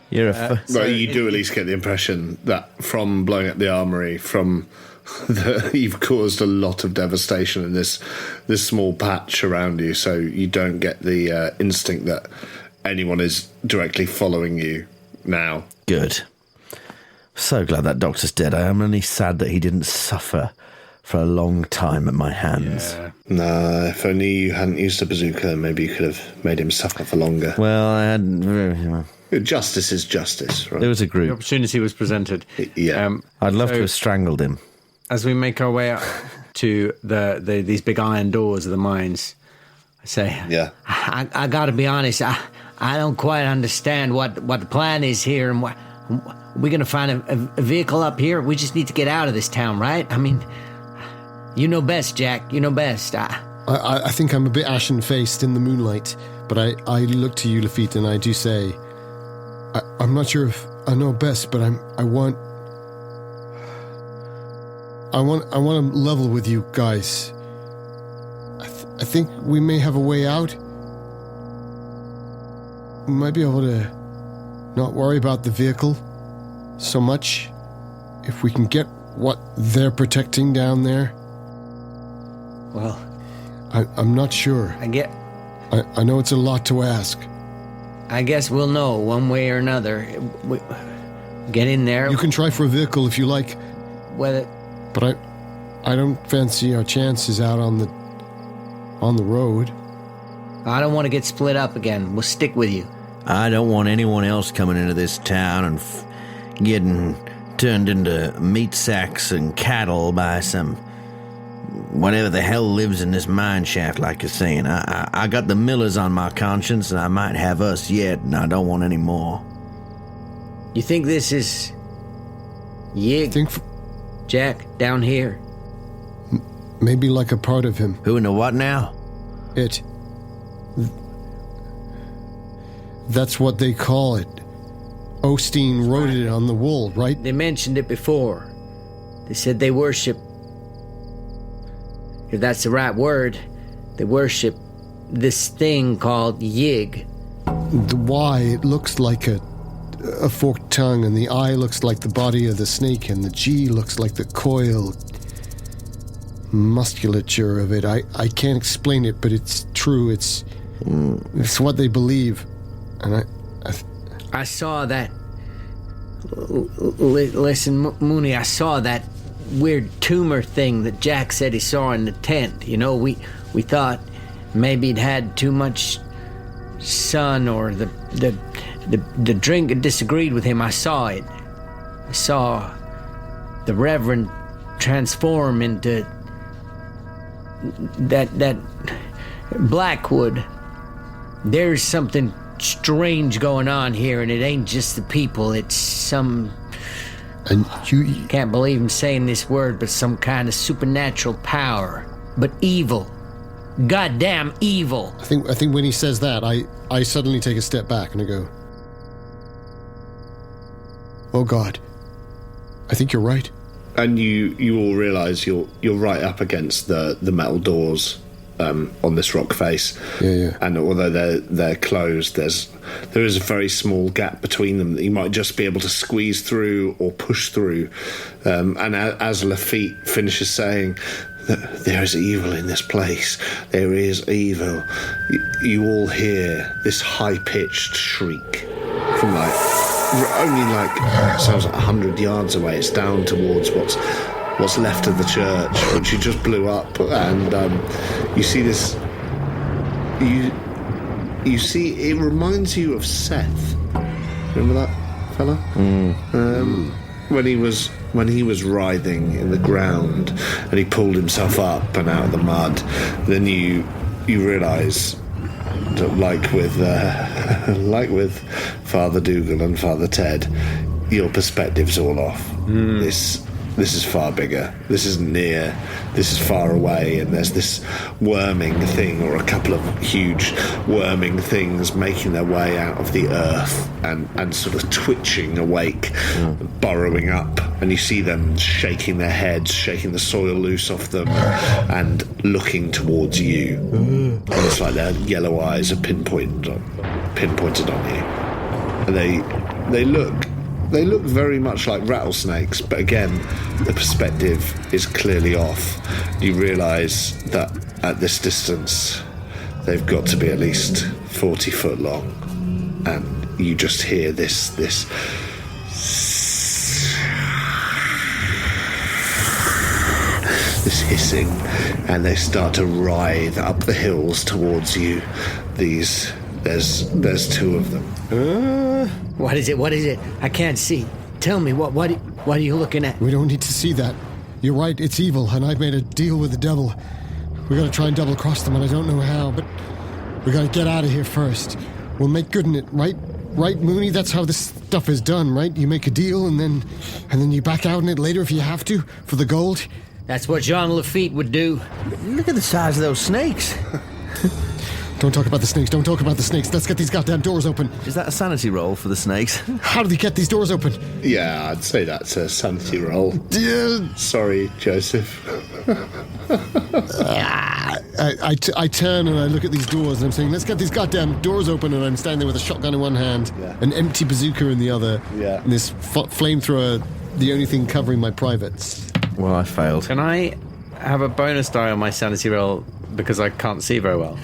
You're a... Well, you do at least get the impression that from blowing up the armory, you've caused a lot of devastation in this small patch around you, so you don't get the instinct that anyone is directly following you now. Good. So glad that doctor's dead. I am only sad that he didn't suffer for a long time at my hands. Yeah. Nah, if only you hadn't used a bazooka, maybe you could have made him suffer for longer. Well, I had... Justice is justice, right? There was a The group. opportunity was presented. Yeah. I'd love so- to have strangled him. As we make our way up to these big iron doors of the mines, I say, Yeah. I gotta be honest, I don't quite understand what the plan is here, and what we're gonna find a vehicle up here. We just need to get out of this town, right? I mean, you know best, Jack. You know best. I think I'm a bit ashen-faced in the moonlight, but I look to you, Lafitte, and I do say, I'm not sure if I know best, but I want to level with you guys. I think we may have a way out. We might be able to not worry about the vehicle so much if we can get what they're protecting down there. Well, I'm not sure. I know it's a lot to ask. I guess we'll know one way or another. Get in there. You can try for a vehicle if you like. Whether... But I don't fancy our chances out on the road. I don't want to get split up again. We'll stick with you. I don't want anyone else coming into this town and getting turned into meat sacks and cattle by some whatever the hell lives in this mine shaft, like you're saying. I got the Millers on my conscience, and I might have us yet, and I don't want any more. You think this is Yig, Jack, down here? Maybe like a part of him. Who in the what now? It. That's what they call it. Osteen wrote it on the wall, right? They mentioned it before. They said they worship, if that's the right word, they worship this thing called Yig. The Y, it looks like a forked tongue, and the I looks like the body of the snake, and the G looks like the coil musculature of it. I can't explain it, but it's true. It's what they believe. And I saw that. Listen, Mooney, I saw that weird tumor thing that Jack said he saw in the tent. You know, we thought maybe it had too much sun, or the drink had disagreed with him. I saw it. I saw the Reverend transform into that Blackwood. There's something strange going on here, and it ain't just the people. It's some... And you... Can't believe I'm saying this word, but some kind of supernatural power. But evil. Goddamn evil. I think when he says that, I suddenly take a step back and I go, oh God, I think you're right. And you all realise you're right up against the metal doors on this rock face. Yeah. And although they're closed, there is a very small gap between them that you might just be able to squeeze through or push through. And as Lafitte finishes saying, there is evil in this place. There is evil. You all hear this high-pitched shriek from sounds like 100 yards away. It's down towards what's left of the church, which you just blew up, and you see this. You see, it reminds you of Seth. Remember that fella? When he was writhing in the ground and he pulled himself up and out of the mud, then you realise that like with Father Dougal and Father Ted, your perspective's all off. This is far bigger. This isn't near. This is far away, and there's this worming thing, or a couple of huge worming things making their way out of the earth and sort of twitching awake, burrowing up, and you see them shaking their heads, shaking the soil loose off them, and looking towards you. And it's like their yellow eyes are pinpointed on you, and they look very much like rattlesnakes, but again, the perspective is clearly off. You realise that at this distance, they've got to be at least 40 foot long, and you just hear this hissing, and they start to writhe up the hills towards you. There's two of them. What is it? I can't see. Tell me, what are you looking at? We don't need to see that. You're right, it's evil, and I've made a deal with the devil. We gotta try and double cross them, and I don't know how, but we gotta get out of here first. We'll make good in it, right? Right, Mooney? That's how this stuff is done, right? You make a deal, and then you back out in it later if you have to, for the gold. That's what Jean Lafitte would do. Look at the size of those snakes. Don't talk about the snakes. Don't talk about the snakes. Let's get these goddamn doors open. Is that a sanity roll for the snakes? How do we get these doors open? Yeah, I'd say that's a sanity roll. Sorry, Joseph. I turn and I look at these doors and I'm saying, let's get these goddamn doors open, and I'm standing there with a shotgun in one hand, an empty bazooka in the other, and this flamethrower, the only thing covering my privates. Well, I failed. Can I have a bonus die on my sanity roll because I can't see very well?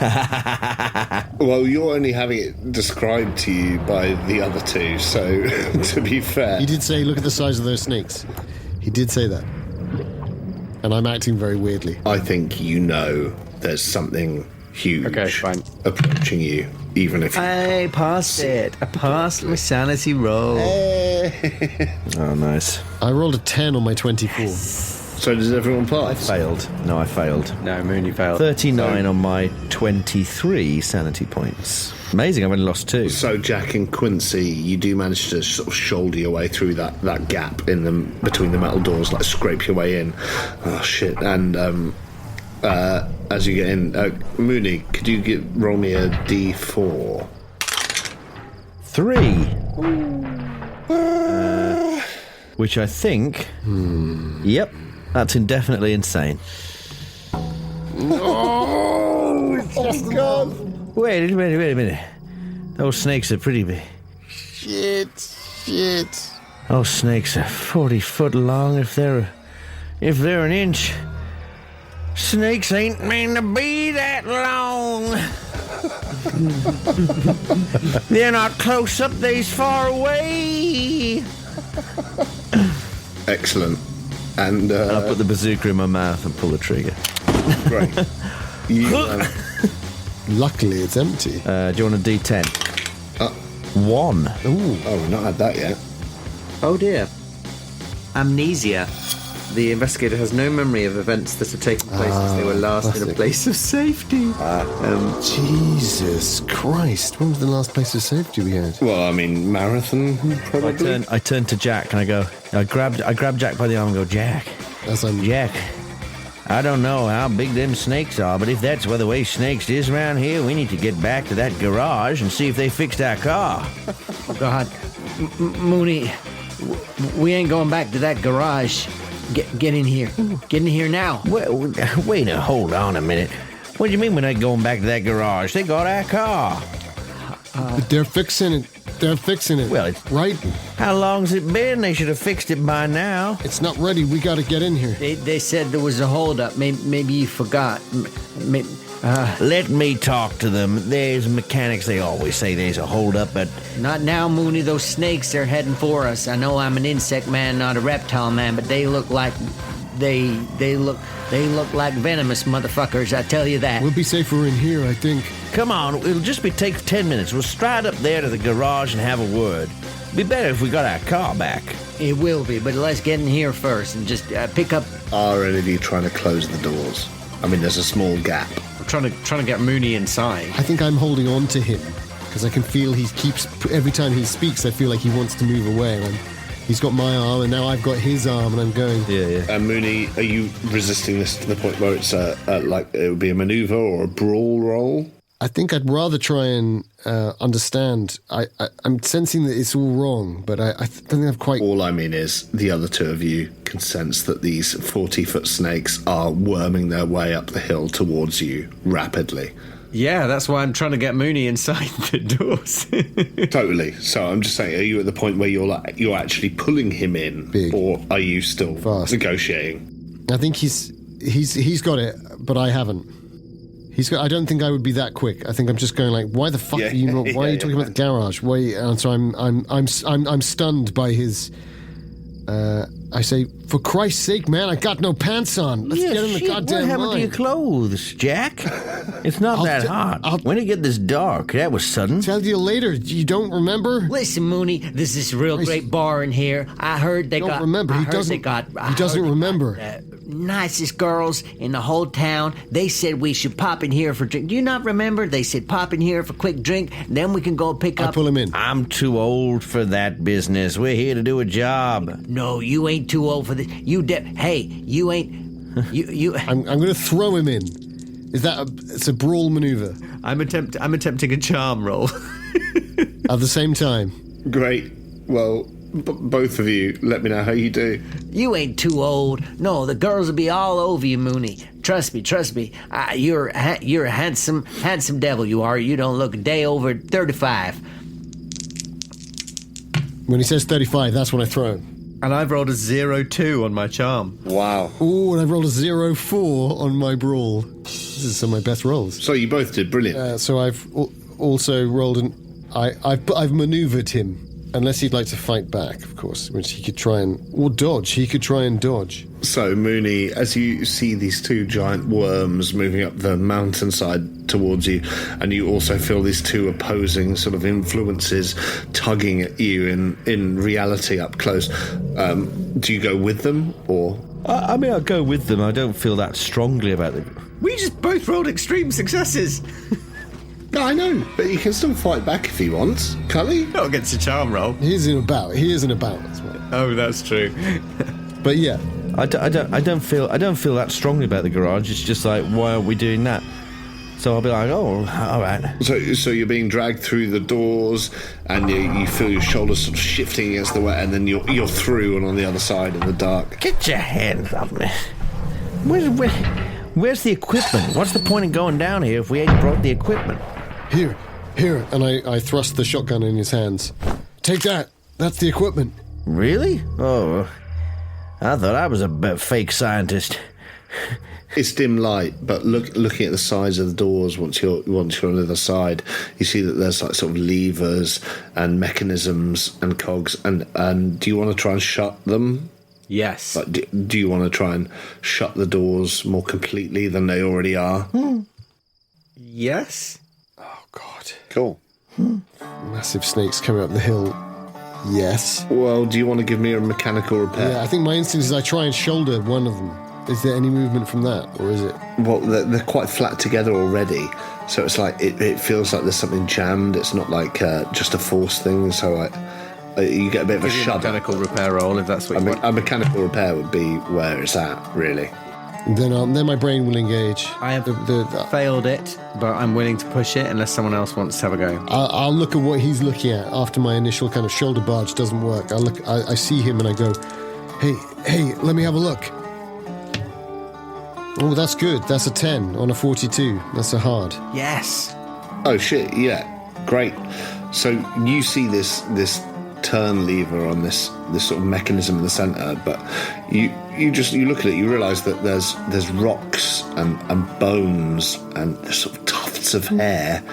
Well, you're only having it described to you by the other two, so to be fair... He did say, look at the size of those snakes. He did say that. And I'm acting very weirdly. I think you know there's something huge approaching you, even if... I passed it. I passed my sanity roll. Oh, nice. I rolled a 10 on my 24. So does everyone pass? I failed. No, I failed. No, Mooney failed. 39 on my 23 sanity points. Amazing, I've only lost 2. So Jack and Quincy, you do manage to sort of shoulder your way through that gap in them between the metal doors, like scrape your way in. Oh shit! And as you get in, Mooney, could you roll me a D4? 3. Which I think... Yep, that's indefinitely insane. Oh, it's just gone. Wait a minute. Those snakes are pretty big. Shit. Those snakes are 40 foot long if they're an inch. Snakes ain't meant to be that long. They're not close up, they's far away. Excellent. And I put the bazooka in my mouth and pull the trigger. great. Luckily, it's empty. Do you want a D10? 1. Ooh. Oh, we've not had that yet. Oh dear. Amnesia. The investigator has no memory of events that have taken place since they were last in a classic. place of safety. Jesus Christ! When was the last place of safety we had? Well, I mean, marathon, probably. I turn to Jack and I grab Jack by the arm and go, Jack, I don't know how big them snakes are, but if that's where the way snakes is around here, we need to get back to that garage and see if they fixed our car. God, Mooney, we ain't going back to that garage. Get in here. Get in here now. Wait a hold on a minute. What do you mean we're not going back to that garage? They got our car. But they're fixing it. Well, it's right. How long's it been? They should have fixed it by now. It's not ready. We got to get in here. They said there was a holdup. Maybe you forgot. Let me talk to them. There's mechanics. They always say there's a holdup, but Not now, Mooney. Those snakes are heading for us. I know I'm an insect man, not a reptile man, but they look like they look like venomous motherfuckers. I tell you that. We'll be safer in here, I think. come on. It'll just take 10 minutes. We'll stride up there to the garage and have a word. Be better if we got our car back. It will be, but let's get in here first and just pick up. Are any of you trying to close the doors? I mean, there's a small gap. I'm trying to get Mooney inside. I think I'm holding on to him because I can feel every time he speaks, I feel like he wants to move away. And he's got my arm, and now I've got his arm, and I'm going. Yeah. And Mooney, are you resisting this to the point where it's like it would be a maneuver or a brawl roll? I think I'd rather try and understand. I'm sensing that it's all wrong, but I don't think I've quite... All I mean is the other two of you can sense that these 40-foot snakes are worming their way up the hill towards you rapidly. Yeah, that's why I'm trying to get Mooney inside the doors. Totally. So I'm just saying, are you at the point where you're actually pulling him in, Big. or are you still Fast. negotiating? I think he's got it, but I haven't. I don't think I would be that quick. I think I'm just going like, why the fuck are you not? Why are you talking about the garage? Why? And so I'm stunned by his. I say, for Christ's sake, man, I got no pants on. Let's get in the goddamn What happened to line. your clothes, Jack? It's not that hot. When it get this dark, that was sudden. Tell you later. You don't remember? Listen, Mooney, there's this real great bar in here. I heard they Don't got. remember. I He heard doesn't. They got, I He doesn't heard they remember. got, nicest girls in the whole town. They said we should pop in here for drink. Do you not remember? They said pop in here for quick drink. Then we can go pick I up. pull him in. I'm too old for that business. We're here to do a job. No, you ain't too old for this. Hey, you ain't. You. I'm going to throw him in. Is that it's a brawl maneuver? I'm attempting a charm roll. At the same time. Great. Well, both of you, let me know how you do. You ain't too old. No, the girls will be all over you, Mooney. Trust me. You're a handsome devil. You are. You don't look a day over 35. When he says 35, that's when I throw him. And I've rolled a 0-2 on my charm. Wow. Ooh, and I've rolled a 0-4 on my brawl. This is some of my best rolls. So you both did brilliant. So I've also rolled I've maneuvered him. Unless he'd like to fight back, of course, which he could try and... Or dodge. He could try and dodge. So, Mooney, as you see these two giant worms moving up the mountainside towards you, and you also feel these two opposing sort of influences tugging at you in reality up close, do you go with them, or...? I mean, I'll go with them. I don't feel that strongly about them. We just both rolled extreme successes. No, I know, but he can still fight back if he wants, can't he? Not against a charm roll. He isn't about as well. Oh, that's true. But yeah. I don't feel that strongly about the garage. It's just like, why are we doing that? So I'll be like, oh, all right. So you're being dragged through the doors, and you feel your shoulders sort of shifting against the wet, and then you're through and on the other side in the dark. Get your hands off me. Where's the equipment? What's the point of going down here if we ain't brought the equipment? Here, and I thrust the shotgun in his hands. Take that. That's the equipment. Really? Oh, I thought I was a fake scientist. It's dim light, but looking at the sides of the doors, once you're on the other side, you see that there's like sort of levers and mechanisms and cogs. And do you want to try and shut them? Yes. Like, do you want to try and shut the doors more completely than they already are? Yes. Oh, God. Cool. Massive snakes coming up the hill. Yes. Well, do you want to give me a mechanical repair? Yeah, I think my instinct is I try and shoulder one of them. Is there any movement from that, or is it? Well, they're quite flat together already, so it's like it feels like there's something jammed. It's not like just a force thing. So like you get a bit of a shudder. Mechanical repair roll, if that's what you want. A mechanical repair would be where it's at, really. Then my brain will engage. I have failed it, but I'm willing to push it unless someone else wants to have a go. I'll look at what he's looking at after my initial kind of shoulder barge doesn't work. I see him and I go, hey, let me have a look. Oh, that's good. That's a 10 on a 42. That's a hard. Yes. Oh shit! Yeah, great. So you see this turn lever on this sort of mechanism in the centre, but you look at it, you realise that there's rocks and bones and there's sort of tufts of hair.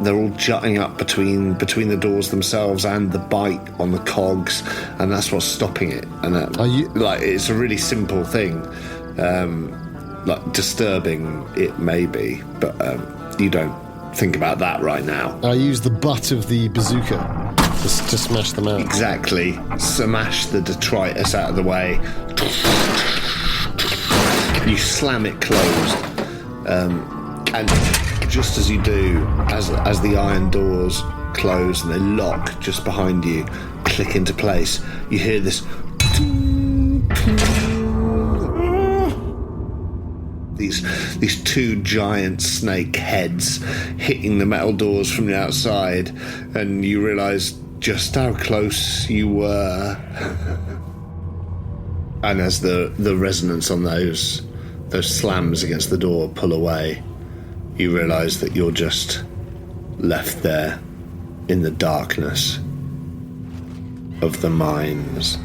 They're all jutting up between the doors themselves and the bite on the cogs, and that's what's stopping it. And it's a really simple thing. Like disturbing it may be, but you don't think about that right now. I use the butt of the bazooka to smash them out. Exactly. Smash the detritus out of the way. You slam it closed. And just as you do, as the iron doors close and they lock just behind you, click into place, you hear this... These two giant snake heads hitting the metal doors from the outside, and you realise just how close you were. And as the resonance on those slams against the door pull away, you realise that you're just left there in the darkness of the mines.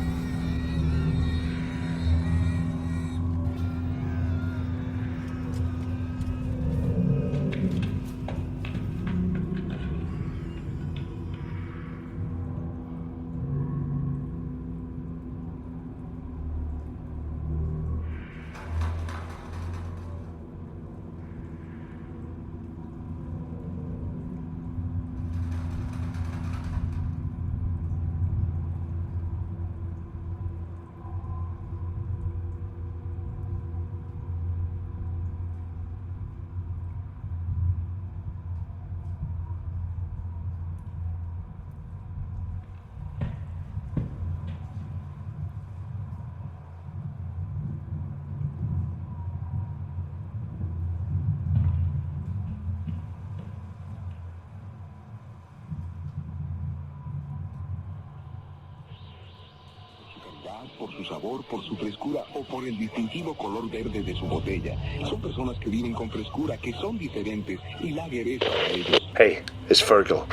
Por su sabor, por su frescura o por el distintivo color verde de su botella. Son personas que viven con frescura, que son diferentes, y Lager es para ellos. Hey, it's Fergal.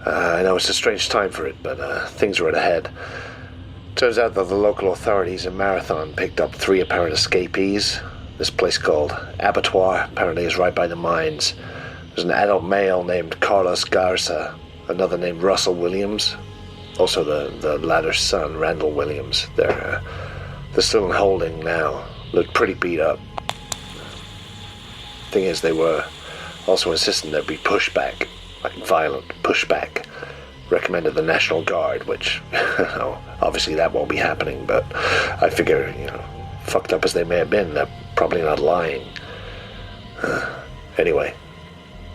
I know it's a strange time for it, but things are ahead. Turns out that the local authorities in Marathon picked up 3 apparent escapees. This place called Abattoir apparently is right by the mines. There's an adult male named Carlos Garza, another named Russell Williams. Also the latter's son, Randall Williams. They're still in holding now. Look pretty beat up. Thing is, they were also insisting there'd be pushback, like violent pushback. Recommended the National Guard, which, obviously that won't be happening, but I figure, fucked up as they may have been, they're probably not lying. Anyway,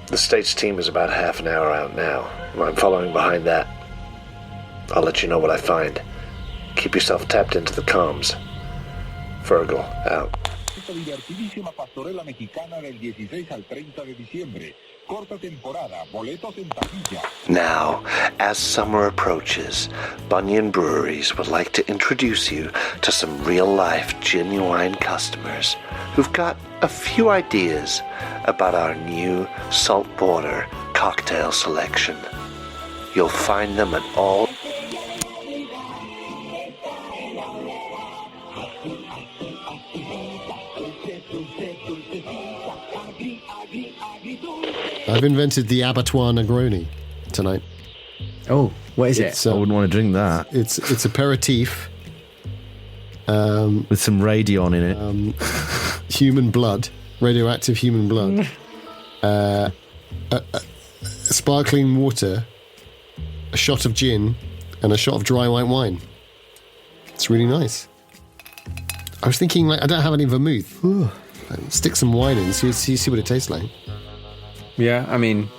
the States team is about half an hour out now. I'm following behind that. I'll let you know what I find. Keep yourself tapped into the comms. Fergal, out. Esta divertidísima pastorela mexicana del 16 al 30 de diciembre. Corta temporada, boletos en taquilla. Now, as summer approaches, Bunyan Breweries would like to introduce you to some real-life, genuine customers who've got a few ideas about our new saltwater cocktail selection. You'll find them at all... I've invented the Abattoir Negroni tonight. Oh, what is it? I wouldn't want to drink that. It's aperitif. With some radion in it. Human blood, radioactive human blood. Sparkling water, a shot of gin, and a shot of dry white wine. It's really nice. I was thinking, like, I don't have any vermouth. Stick some wine in, see what it tastes like. Yeah, I mean,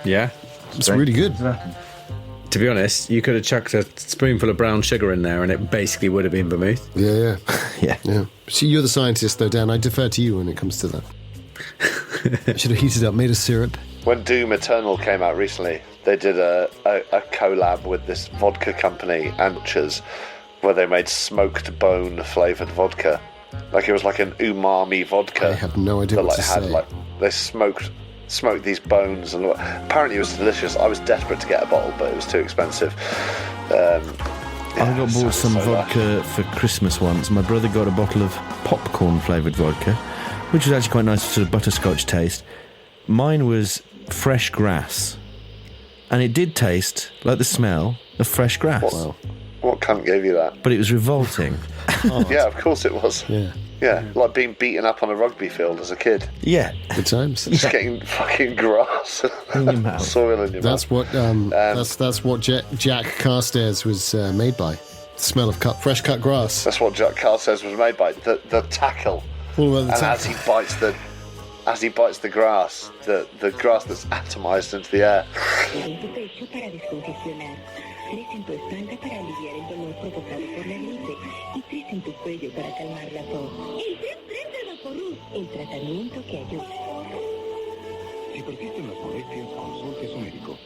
yeah. It's really good. To be honest, you could have chucked a spoonful of brown sugar in there and it basically would have been vermouth. Yeah. Yeah. See, you're the scientist, though, Dan. I defer to you when it comes to that. I should have heated up, made a syrup. When Doom Eternal came out recently, they did a collab with this vodka company, Anchors, where they made smoked bone flavoured vodka. Like, it was like an umami vodka. I have no idea what to say. They smoked these bones, and apparently it was delicious. I was desperate to get a bottle, but it was too expensive. I got bought some vodka for Christmas once. My brother got a bottle of popcorn flavoured vodka, which was actually quite nice, sort of butterscotch taste. Mine was fresh grass, and it did taste like the smell of fresh grass. What cunt gave you that? But it was revolting. Yeah, of course it was. Yeah, like being beaten up on a rugby field as a kid. Yeah. Good times. Just getting fucking grass in your mouth. Soil in your mouth. That's what Jack Carstairs was made by. The smell of fresh cut grass. That's what Jack Carstairs was made by. The tackle. All about the tackle. As he bites the grass, the grass that's atomized into the air. Si persisten las molestias, consulte a su médico.